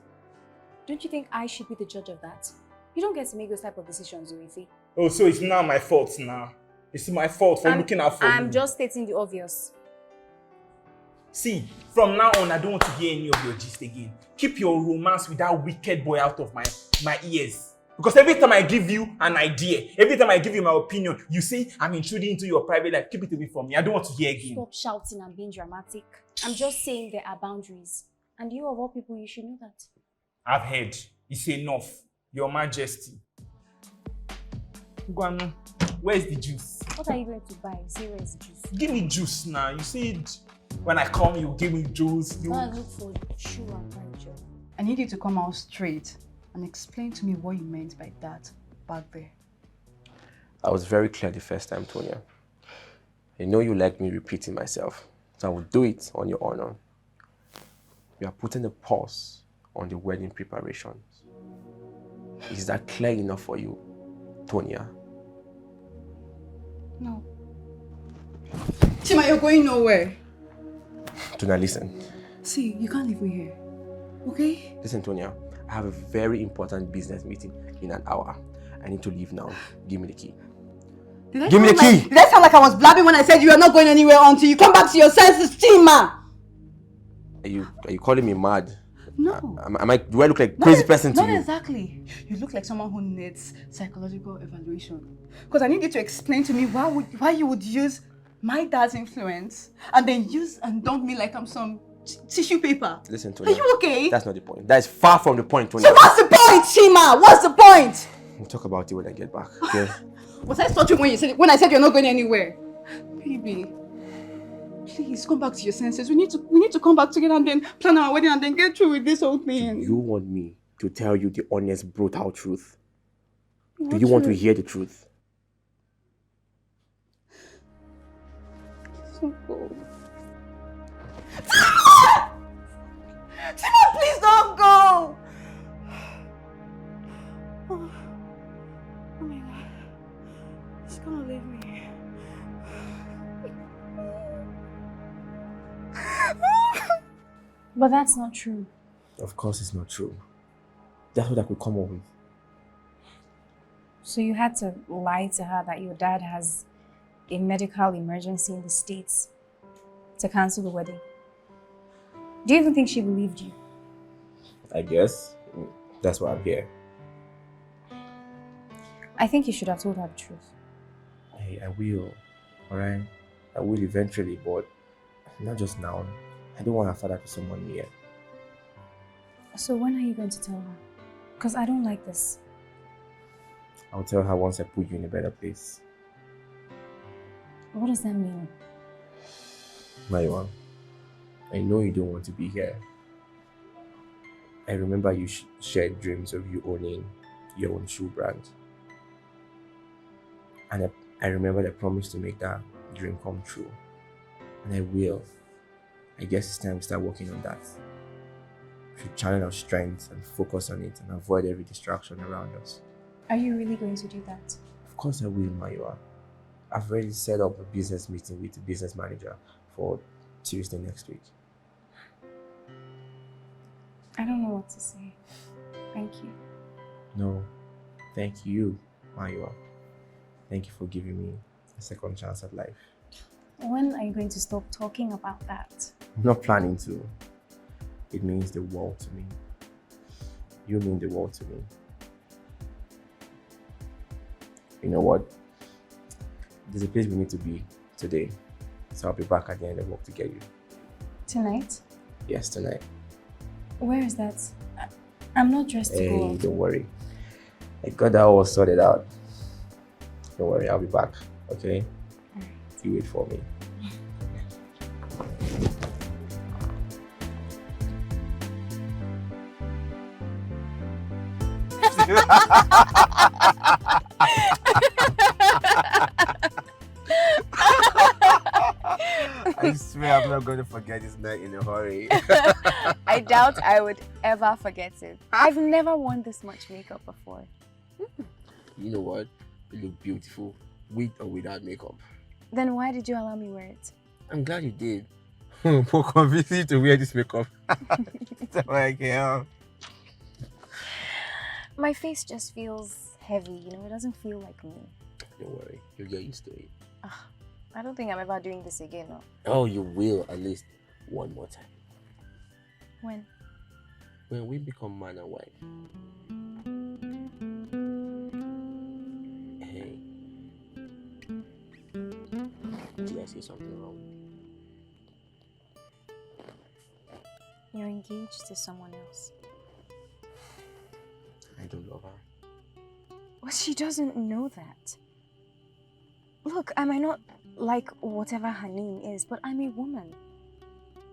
Don't you think I should be the judge of that? You don't get to make those type of decisions, Uifi. Oh, so it's now my fault now. It's my fault for looking out for you. I'm just stating the obvious. See, from now on, I don't want to hear any of your gist again. Keep your romance with that wicked boy out of my ears. Because every time I give you an idea, every time I give you my opinion, you say I'm intruding into your private life. Keep it away from me. I don't want to hear again. Stop shouting and being dramatic. I'm just saying there are boundaries. And you of all people, you should know that. I've heard. It's enough. Your Majesty. Guano, where's the juice? What are you going to buy? Say where's the juice? Give me juice now. You said when I come, you give me juice. Go and look for shoe and furniture. I need you to come out straight and explain to me what you meant by that back there. I was very clear the first time, Tonya. I know you like me repeating myself, so I will do it on your honor. You are putting a pause on the wedding preparations. Is that clear enough for you, Tonya? No. Chima, you're going nowhere. Tonya, listen. See, you can't leave me here, okay? Listen, Tonya. I have a very important business meeting in an hour. I need to leave now. Give me the key. Give me the key! Did I sound like I was blabbing when I said you are not going anywhere until you come back to your senses, Chima? Are you calling me mad? No. Do I look like a crazy person to you? Not exactly. You look like someone who needs psychological evaluation. Because I need you to explain to me why you would use my dad's influence and then use and dump me like I'm some tissue paper. Listen, Tonya. Are you okay? That's not the point. That is far from the point, Tonya. So what's the point, Chima? What's the point? We'll talk about it when I get back, okay? Was I touching when I said you're not going anywhere? Baby, please come back to your senses. We need to come back together and then plan our wedding and then get through with this whole thing. Do you want me to tell you the honest, brutal truth? What Do you want to truth? hear the truth? So cold. Chima, please don't go! Oh my God. She's gonna leave me. But that's not true. Of course it's not true. That's what I could come up with. So you had to lie to her that your dad has a medical emergency in the States to cancel the wedding. Do you even think she believed you? I guess. That's why I'm here. I think you should have told her the truth. Hey, I will. Alright? I will eventually, but not just now. I don't want her father to summon me yet. So when are you going to tell her? Because I don't like this. I'll tell her once I put you in a better place. What does that mean? Mayua, I know you don't want to be here. I remember you shared dreams of you owning your own shoe brand. And I remember the promise to make that dream come true. And I will. I guess it's time to start working on that. We should channel our strengths and focus on it and avoid every distraction around us. Are you really going to do that? Of course I will, Mayua. I've already set up a business meeting with the business manager for Tuesday next week. I don't know what to say. Thank you. No, thank you, Maywa. Thank you for giving me a second chance at life. When are you going to stop talking about that? I'm not planning to. It means the world to me. You mean the world to me. You know what? There's a place we need to be today. So I'll be back at the end of work to get you. Tonight? Yes, tonight. Where is that? I'm not dressed to go Hey, out. don't worry. I got that all sorted out. Don't worry, I'll be back, okay? Alright. You wait for me. I swear I'm not going to forget this night in a hurry. I doubt I would ever forget it. I've never worn this much makeup before. You know what? You look beautiful, with or without makeup. Then why did you allow me wear it? I'm glad you did. For convincing you to wear this makeup. So I can. My face just feels heavy, you know, it doesn't feel like me. Don't worry, you'll get used to it. I don't think I'm ever doing this again, no. Oh, you will at least one more time. When? When we become man and wife. Hey. Did I say something wrong? You're engaged to someone else. I don't love her. Well, she doesn't know that. Look, I might not like whatever her name is, but I'm a woman.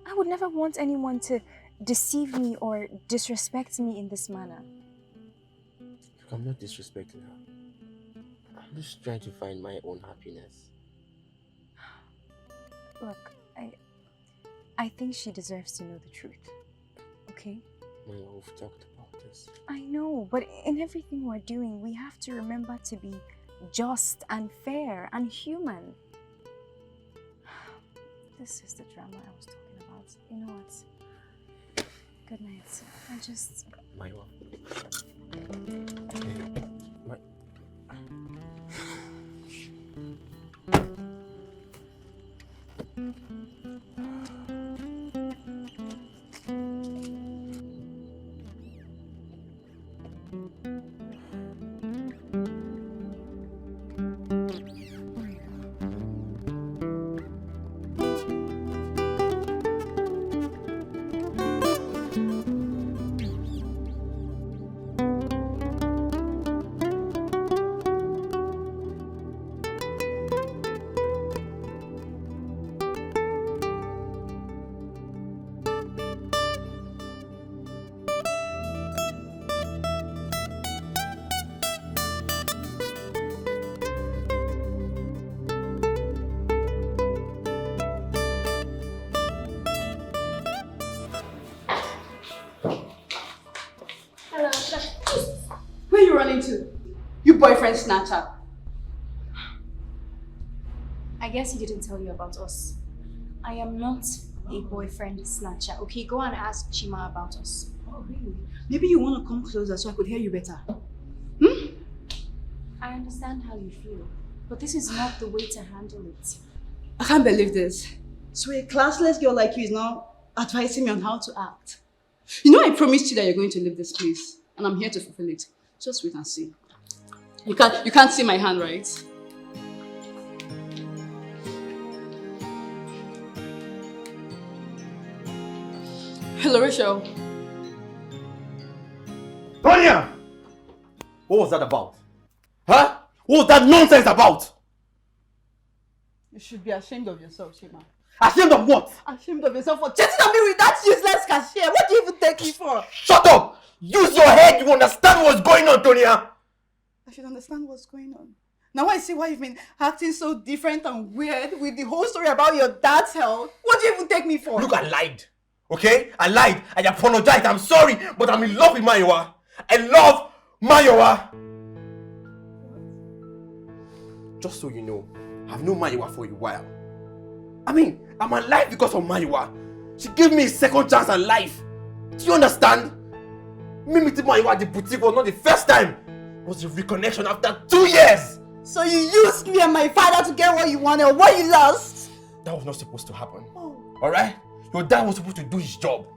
I would never want anyone to deceive me or disrespect me in this manner. Look, I'm not disrespecting her. I'm just trying to find my own happiness. Look, I think she deserves to know the truth. Okay? Well, we've talked about this. I know, but in everything we're doing, we have to remember to be just and fair and human. This is the drama I was talking about. You know what? Good night. I just... Maywa. Where are you running to? You boyfriend snatcher. I guess he didn't tell you about us. I am not a boyfriend snatcher. Okay, go and ask Chima about us. Oh, really? Maybe you want to come closer so I could hear you better. I understand how you feel, but this is not the way to handle it. I can't believe this. So a classless girl like you is now advising me on how to act. You know I promised you that you're going to leave this place, and I'm here to fulfill it. Just wait and see. You can't see my hand, right? Hello, Rachel. Tonya! What was that about? Huh? What was that nonsense about? You should be ashamed of yourself, Chima. Ashamed of what? Ashamed of yourself for chatting on me with that useless cashier. What do you even take me for? Shut up! Use your head to understand what's going on, Tonya! I should understand what's going on. Now I see why you've been acting so different and weird with the whole story about your dad's health. What do you even take me for? Look, I lied. Okay? I lied. I apologized. I'm sorry, but I'm in love with Maywa. I love Maywa. Just so you know, I've known Maywa for a while. I mean, I'm alive because of Maywa. She gave me a second chance at life. Do you understand? Me meeting you at the boutique was not the first time. It was a reconnection after 2 years. So you used me and my father to get what you wanted or what you lost? That was not supposed to happen. Alright? Your dad was supposed to do his job.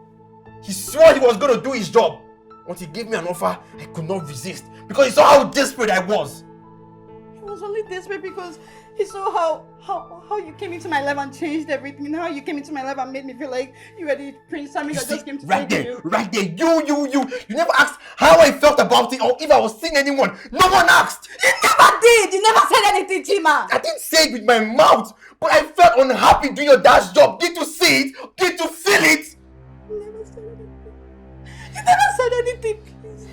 He swore he was going to do his job. Once he gave me an offer, I could not resist because he saw how desperate I was. He was only desperate because he saw how you came into my life and changed everything. How you came into my life and made me feel like you were the Prince Sammy that just came to right save there, you. right there. You never asked how I felt about it or if I was seeing anyone. No one asked. You never did. You never said anything, Chima. I didn't say it with my mouth, but I felt unhappy doing your dad's job. Get to see it, get to feel it. You never said anything. You never said anything, please.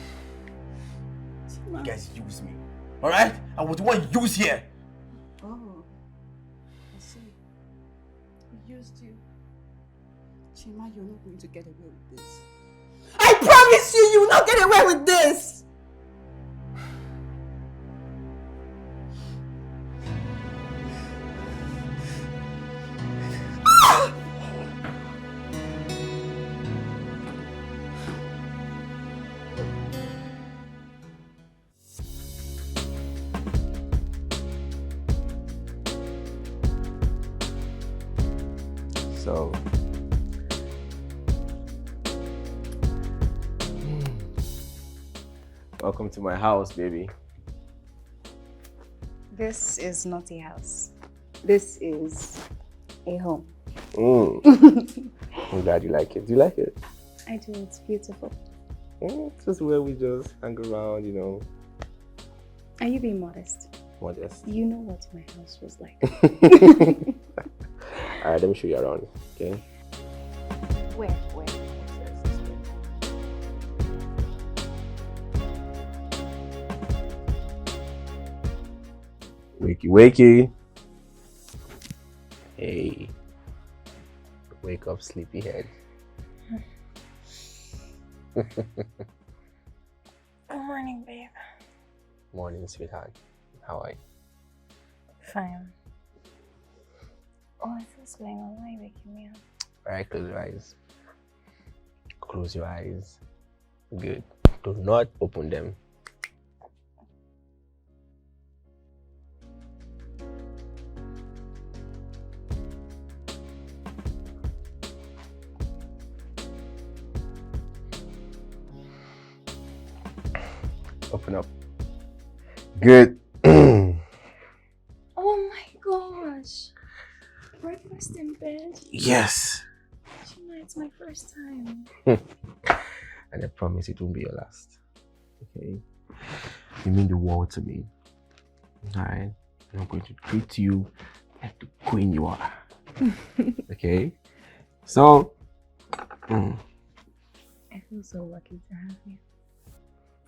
Chima. You guys use me, alright? I was the one used here. Oh, I see. We used you. Chima, you're not going to get away with this. I promise you, you will not get away with this. So, welcome to my house, baby. This is not a house. This is a home. I'm glad you like it. Do you like it? I do. It's beautiful. It's just where we just hang around, you know. Are you being modest? Modest. You know what my house was like. Alright, let me show you around, okay? Where? Wakey, wakey. Hey. Wake up, sleepyhead. Good morning, babe. Morning, sweetheart. How are you? Fine. Oh, what's going on? Why are you waking me up? Alright, close your eyes. Close your eyes. Good. Do not open them. Open up. Good. Oh my gosh. Breakfast in bed? Yes. Chima, it's my first time. And I promise it won't be your last. Okay? You mean the world to me. Alright? And I'm going to treat you like the queen you are. Okay? So, I feel so lucky to have you.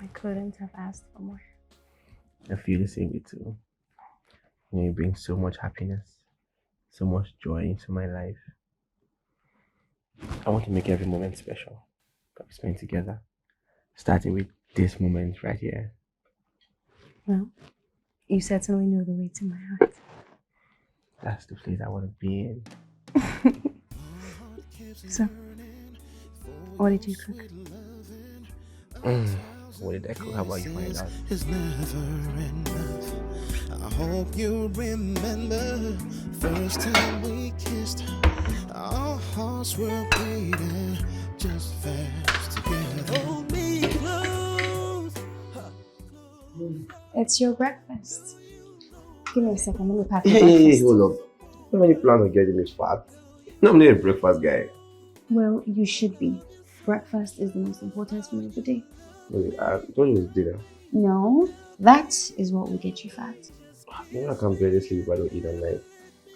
I couldn't have asked for more. I feel the same way too. You know, you bring so much happiness, so much joy into my life. I want to make every moment special that we spend together. Starting with this moment right here. Well, you certainly know the way to my heart. That's the place I want to be in. So, what did you cook? What did I cook? How about you find out? It's never enough. I hope you remember first time we kissed. Our hearts were beating just fast together. Hold me close. It's your breakfast. Give me a second, let me pack the Hey, breakfast. hold up. How many plans on getting me fat? I'm not a breakfast guy. Well, you should be. Breakfast is the most important meal of the day. Really, I thought it was dinner. No, that is what will get you fat. You know I can barely sleep if I don't eat at night.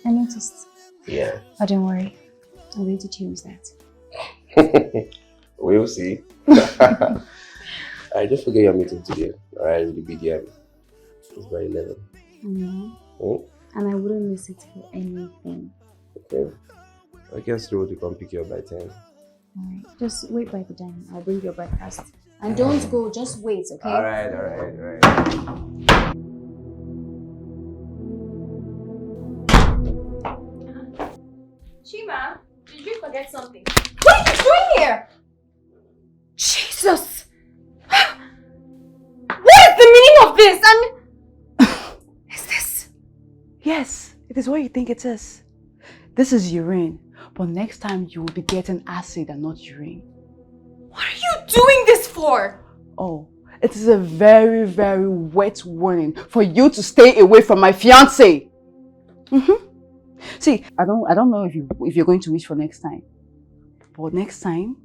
I noticed. Yeah. But don't worry, I'm going to change that. We'll see. I just forget your meeting today. Alright, with the BDM. It's by 11. And I wouldn't miss it for anything. Okay. I guess Road to come pick you up by 10. Alright, just wait by the diner. I'll bring your breakfast. And don't go, just wait, okay? Alright. Chima, did you forget something? What are you doing here? Jesus! What is the meaning of this? Is this? Yes, it is what you think it is. This is urine, but next time you will be getting acid and not urine. What are you doing this for? Oh, it is a very, very wet warning for you to stay away from my fiancé. See, I don't know if you're going to wish for next time, but next time.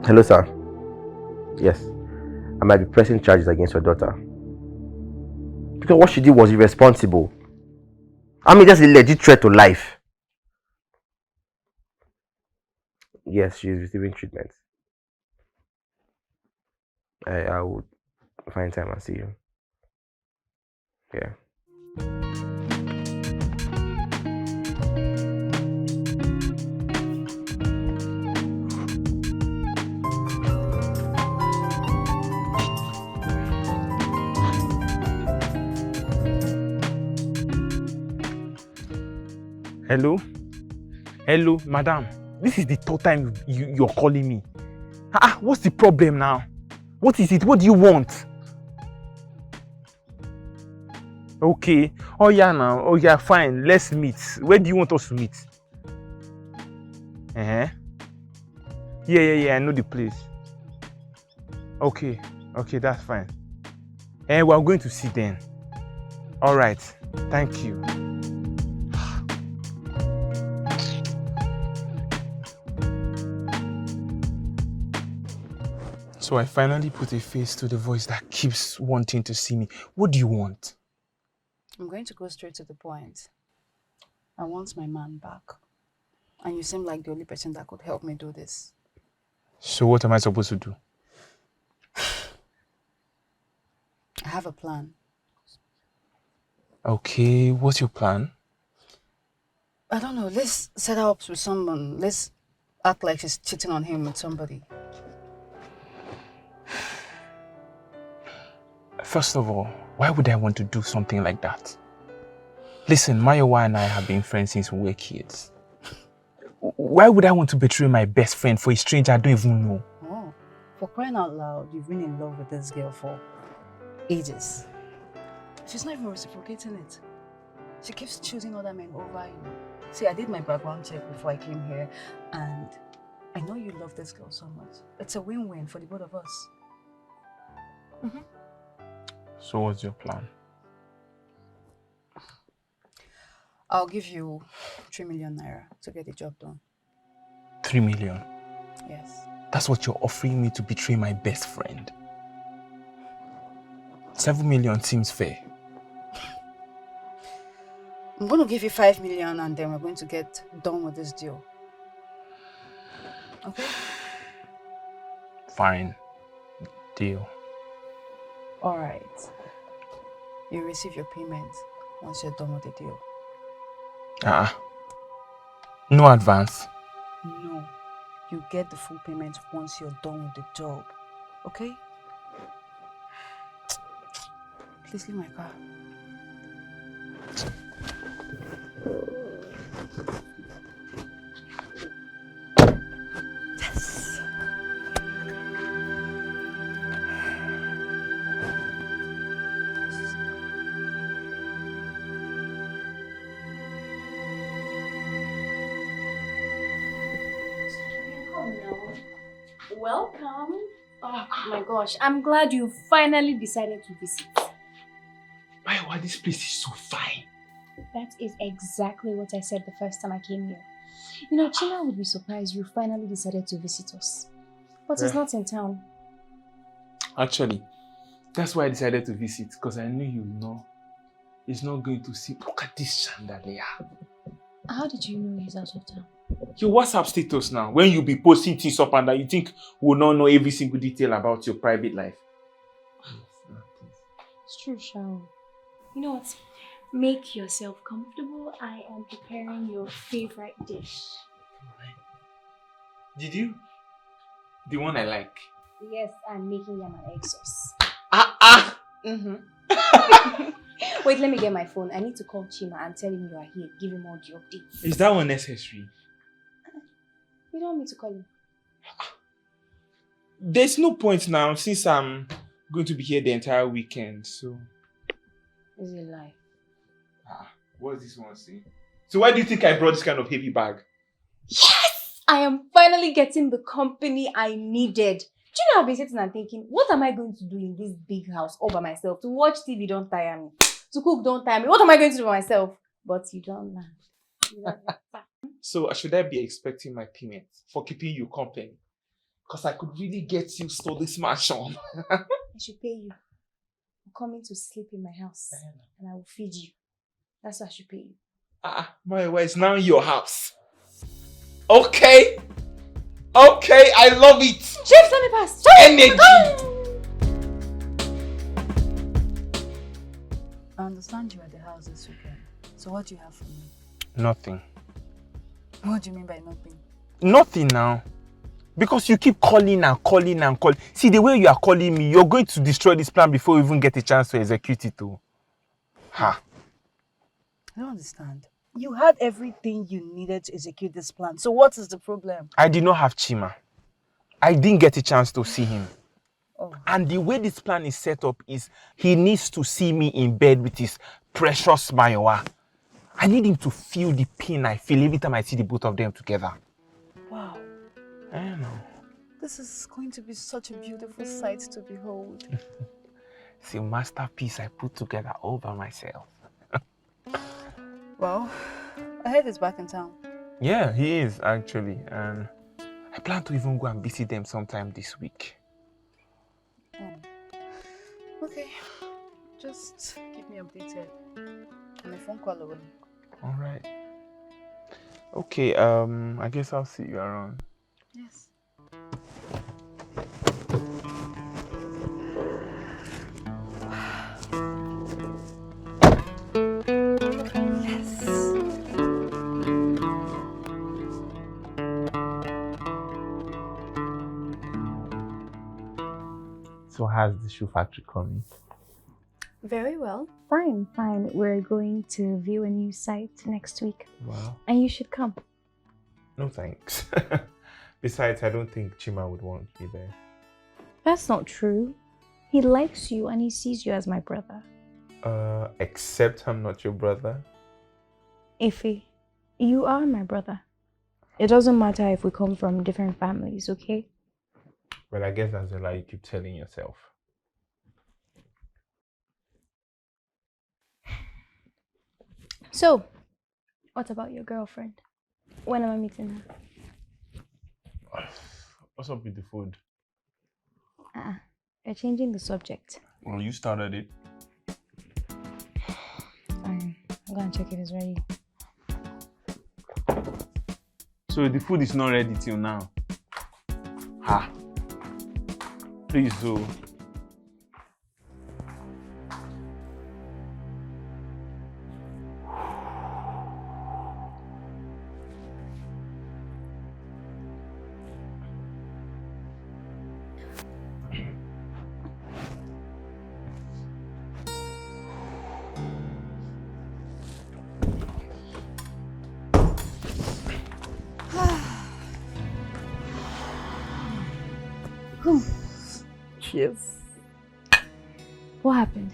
Hello, sir. Yes, I might be pressing charges against your daughter. Because what she did was irresponsible. I mean, that's a legit threat to life. Yes, she is receiving treatment. I would find time and see you. Yeah. Hello? Hello, madam. This is the third time you're calling me. What's the problem now? What is it? What do you want? Okay. Oh yeah now. Oh yeah, fine. Let's meet. Where do you want us to meet? Yeah, I know the place. Okay, that's fine. We're going to see then. Alright. Thank you. So I finally put a face to the voice that keeps wanting to see me. What do you want? I'm going to go straight to the point. I want my man back. And you seem like the only person that could help me do this. So what am I supposed to do? I have a plan. Okay, what's your plan? I don't know. Let's set her up with someone. Let's act like she's cheating on him with somebody. First of all, why would I want to do something like that? Listen, Mayowa and I have been friends since we were kids. Why would I want to betray my best friend for a stranger I don't even know? Oh, for crying out loud, you've been in love with this girl for ages. She's not even reciprocating it. She keeps choosing other men over you. See, I did my background check before I came here, and I know you love this girl so much. It's a win-win for the both of us. So what's your plan? I'll give you 3 million naira to get the job done. 3 million? Yes. That's what you're offering me to betray my best friend? 7 million seems fair. I'm going to give you 5 million and then we're going to get done with this deal. Okay? Fine. Deal. Alright. You receive your payment once you're done with the deal. No advance? No. You get the full payment once you're done with the job. Okay? Please leave my car. Yes! Welcome. Oh my gosh, I'm glad you finally decided to visit. Mayowa, this place is so fine. That is exactly what I said the first time I came here. You know, Chima would be surprised you finally decided to visit us. But he's not in town. Actually, that's why I decided to visit, because I knew he's not going to see. Look at this chandelier. How did you know he's out of town? Your WhatsApp status now, when you be posting things up and that, you think we'll not know every single detail about your private life. It's true, Shao. You know what? Make yourself comfortable. I am preparing your favorite dish. Did you? The one I like. Yes, I'm making yam and egg sauce. Mm-hmm. Wait, let me get my phone. I need to call Chima and tell him you are here. Give him all the updates. Is that one necessary? You don't want me to call him? There's no point now since I'm going to be here the entire weekend, so... Is it a lie? What's this one saying? So why do you think I brought this kind of heavy bag? Yes! I am finally getting the company I needed. Do you know I've been sitting and thinking, what am I going to do in this big house all by myself? To watch TV, don't tire me. To cook, don't tire me. What am I going to do by myself? But you don't land. So should I be expecting my payment for keeping you company? Because I could really get you to this mansion. I should pay you. I'm coming to sleep in my house and I will feed you. That's what I should pay you. My wife, it's now your house. Okay. Okay, I love it. Chief, let me pass. Energy. I understand you at the house this weekend. So what do you have for me? Nothing. What do you mean by nothing? Nothing now. Because you keep calling and calling and calling. See, the way you are calling me, you're going to destroy this plan before you even get a chance to execute it too. Ha. I don't understand. You had everything you needed to execute this plan. So what is the problem? I did not have Chima. I didn't get a chance to see him. Oh. And the way this plan is set up is he needs to see me in bed with his precious Mayowa. I need him to feel the pain I feel every time I see the both of them together. Wow. I don't know. This is going to be such a beautiful sight to behold. It's a masterpiece I put together all by myself. Well, I heard he's back in town. Yeah, he is actually. And I plan to even go and visit them sometime this week. Oh. Okay. Just keep me updated. On a phone call away. Alright. Okay, I guess I'll see you around. Yes. So how's the shoe factory coming? Very well. Fine, fine. We're going to view a new site next week. Wow. And you should come. No thanks. Besides, I don't think Chima would want me there. That's not true. He likes you and he sees you as my brother. Except I'm not your brother. Ify, you are my brother. It doesn't matter if we come from different families, okay? Well, I guess that's a lie you keep telling yourself. So, what about your girlfriend? When am I meeting her? What's up with the food? You're changing the subject. Well, you started it. Fine. I'm going to check if it's ready. So the food is not ready till now? Ha. Please, so. Cheers. What happened?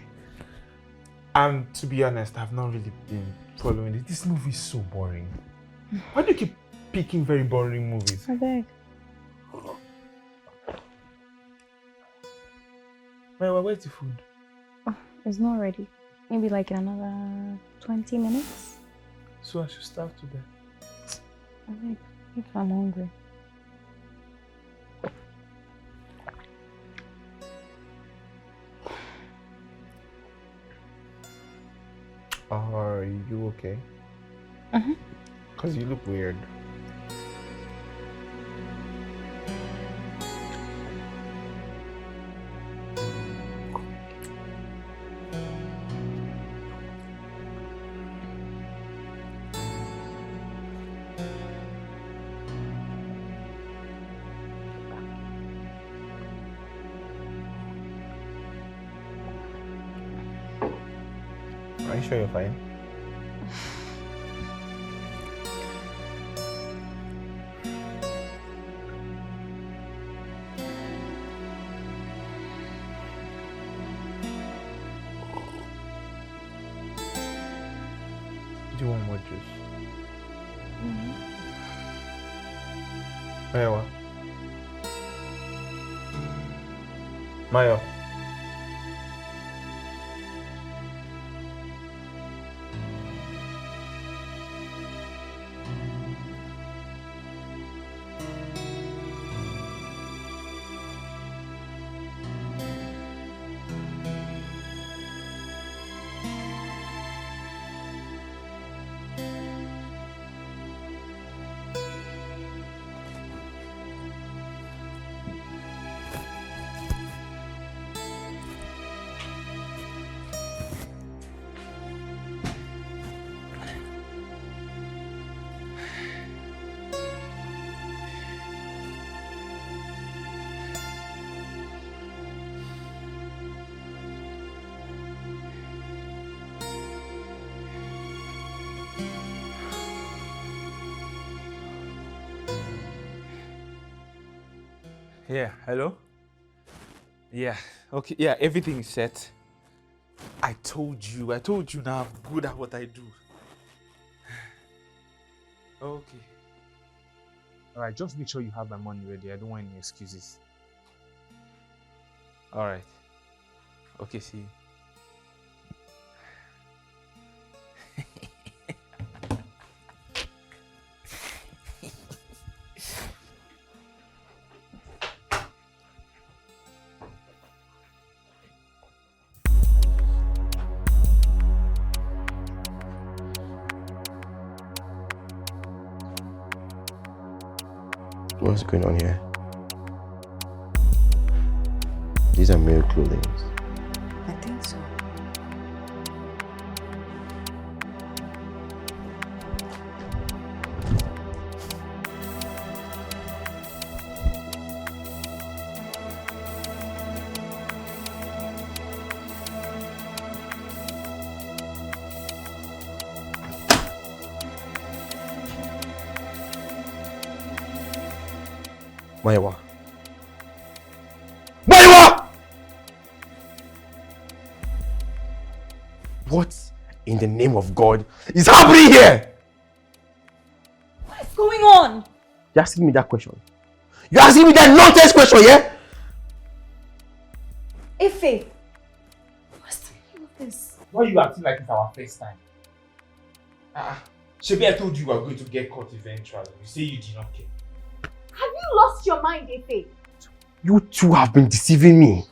To be honest, I've not really been following it. This movie is so boring. Why do you keep picking very boring movies? I beg. Where's the food? Oh, it's not ready. Maybe like in another 20 minutes. So I should start today. I beg. If I'm hungry. Are you okay? Because you look weird. Are you sure you're fine? Do you want more juice? Mayo. Mayo. Yeah, hello? Yeah, okay, yeah, everything is set. I told you now I'm good at what I do. Okay. Alright, just make sure you have my money ready. I don't want any excuses. Alright. Okay, see you. What's going on here? These are male clothing. I think so. Maiwa. Maiwa! What in the name of God is happening here? What is going on? You're asking me that question. You're asking me that nonsense question, yeah? Ife, what's the meaning of this? Why are you acting like it's our first time? Shebi, I told you we were going to get caught eventually. You say you did not care. Have you lost your mind, Ife? You two have been deceiving me.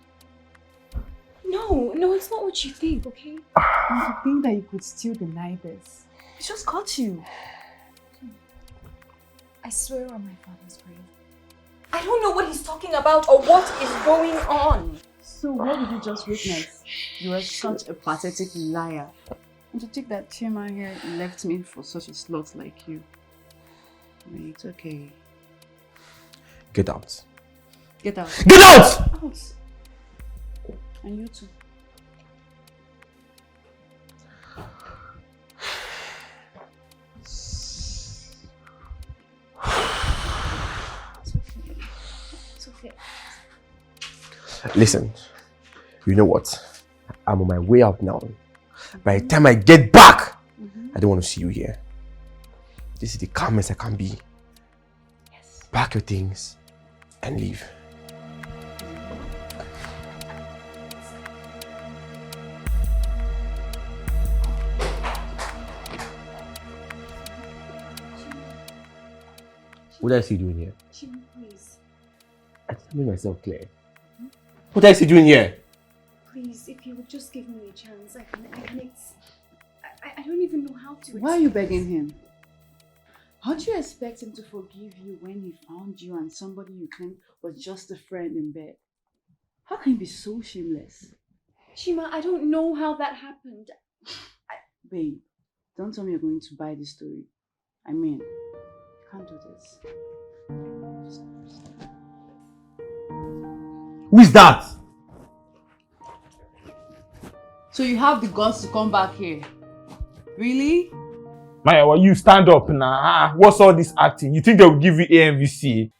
No, it's not what you think, okay? You think that you could still deny this? It just caught you. I swear on my father's grave. I don't know what he's talking about or what is going on. So what did you just witness? You are such a pathetic liar. And to think that Chima here left me for such a slut like you. I mean, it's okay. Get out. Get out. Get out! Out. And you too. It's okay. Listen, you know what? I'm on my way out now. By the time I get back, I don't want to see you here. This is the calmest I can be. Yes. Pack your things and leave. What else are you doing here? Chima, please. I'm telling myself clear. What else are you doing here? Please, if you would just give me a chance, I don't even know how to. Why are you begging him? How do you expect him to forgive you when he found you and somebody you claimed was just a friend in bed? How can you be so shameless? Chima, I don't know how that happened. Babe, don't tell me you're going to buy this story. I mean, you can't do this. Who is that? So you have the guts to come back here? Really? Maya, well, you stand up now. What's all this acting? You think they will give you AMVC?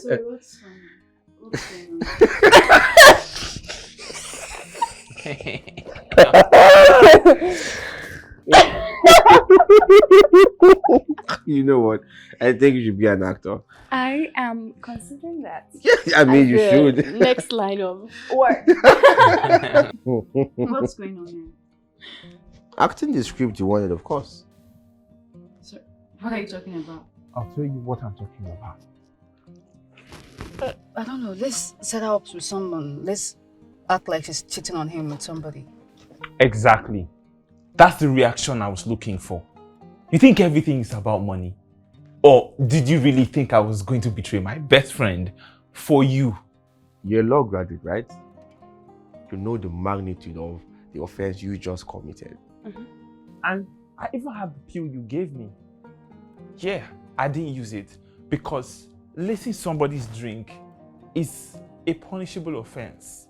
Sorry, what's going on? You know what? I think you should be an actor. I am considering that. I mean, you should. Next line of work. What's going on here? Acting the script you wanted, of course. So, what are you talking about? I'll tell you what I'm talking about. I don't know. Let's set her up with someone. Let's act like she's cheating on him with somebody. Exactly. That's the reaction I was looking for. You think everything is about money? Or did you really think I was going to betray my best friend for you? You're a law graduate, right? You know the magnitude of the offense you just committed. And I even have the pill you gave me. Yeah, I didn't use it because lacing somebody's drink is a punishable offense.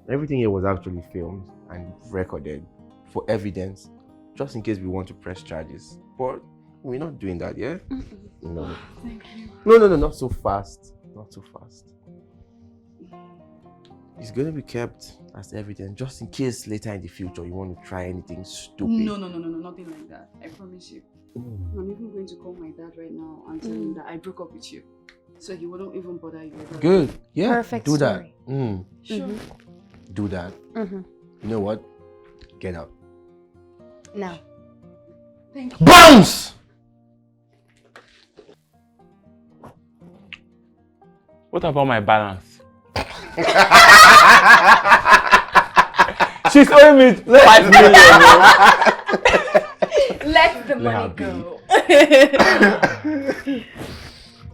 Everything here was actually filmed and recorded for evidence, just in case we want to press charges. But we're not doing that, yeah? No. Thank you. No, not so fast. Not so fast. It's going to be kept as evidence, just in case later in the future you want to try anything stupid. No, nothing like that. I promise you. I'm even going to call my dad right now and tell him that I broke up with you. So he wouldn't even bother you. Good. Yeah. Perfect do story. that. Sure. Do that. You know what? Get out. Now. Thank you. Bounce! What about my balance? She's owing me 5 million. Let the money go.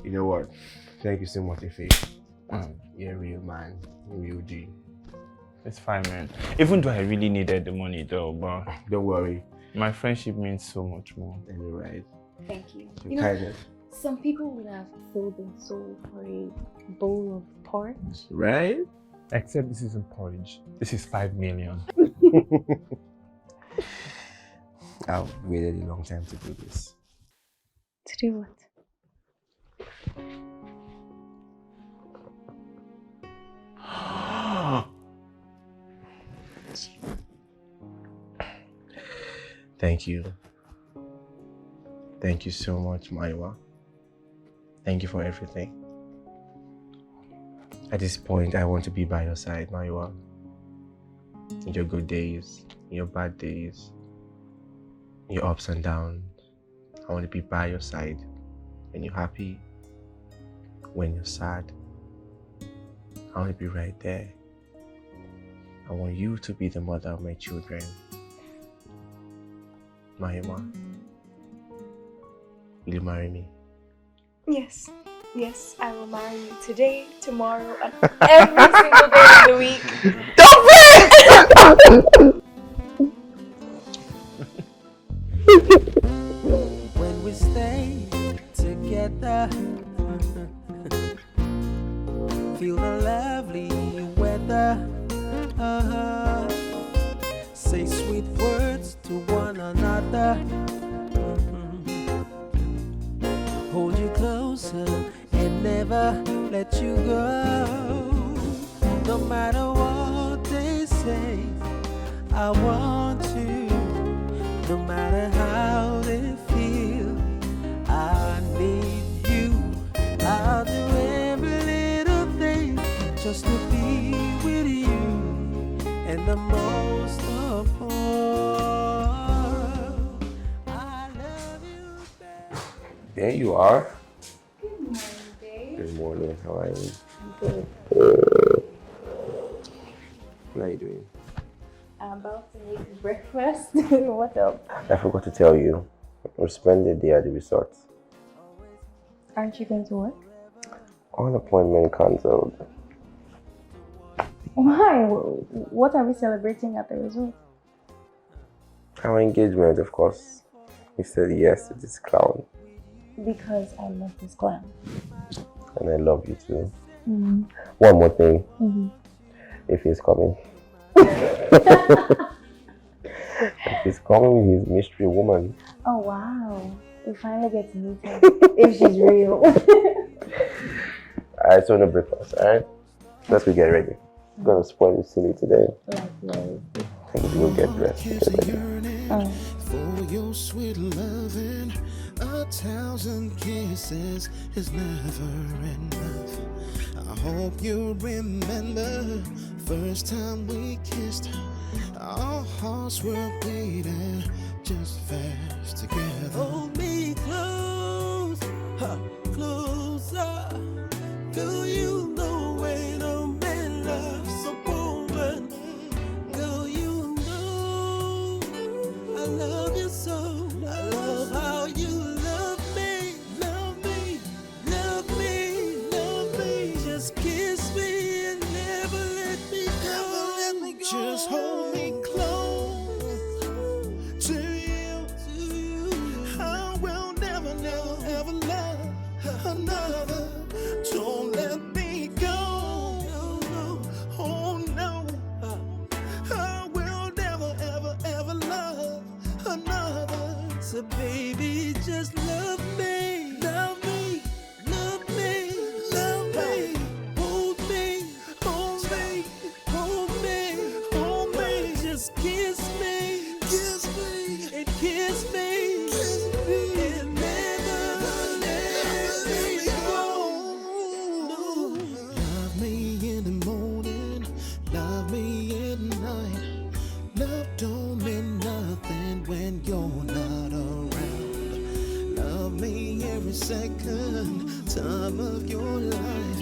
You know what? Thank you so much, Ife. You're a real man. You're a real G. It's fine, man. Even though I really needed the money though, but don't worry. My friendship means so much more. And you're right. Thank you. Your kindness. Some people would have sold their soul for a bowl of porridge. Right? Except this isn't porridge. This is 5 million. I've waited a long time to do this. To do what? Thank you. Thank you so much, Maiwa. Thank you for everything. At this point, I want to be by your side, Maiwa. In your good days, in your bad days, in your ups and downs. I want to be by your side when you're happy, when you're sad. I want to be right there. I want you to be the mother of my children. Mahima, will you marry me? Yes. Yes, I will marry you today, tomorrow, and every single day of the week. Stop it! When we stay together, feel the lovely weather, say sweet words to one another, hold you closer and never let you go. No matter what they say, I want you. No matter how they feel, I need you. I'll do every little thing just to be with you. And the most of all, I love you, babe. There you are. Good morning, babe. Good morning. How are you? I'm good. What are you doing? I'm about to make breakfast. What else? I forgot to tell you. We'll spend the day at the resort. Aren't you going to work? On appointment cancelled. Why? What are we celebrating at the resort? Our engagement, of course. You said yes to this clown. Because I love this clown. And I love you too. Mm-hmm. One more thing. Mm-hmm. If he's coming. If he's coming with his mystery woman. Oh wow. We finally get to meet her. If she's real. Alright, so no breakfast, alright? Let's go get ready. I'm gonna spoil you silly today. Likewise. I need to go get dressed. Get ready. For your sweet loving, 1,000 kisses is never enough. I hope you remember first time we kissed. Our hearts were beating just fast together. Hold me close, closer. Girl, you know when a man loves a woman. Girl, you know I love you so. I love how you love me, love me, love me, love me. Just kiss me and never let me go. Just hold me close to you. I will never, never, ever love another. Don't let me go. Oh no. I will never, ever, ever love another. So baby, just love me. Love me. Love me. Love me. Hold me. Hold me. Hold me. Hold me. Just kiss me. Kiss me. And kiss me. Kiss me. And never let me go. Love me in the morning. Love me at night. Love don't mean nothing when you're not around. Love me every second, time of your life.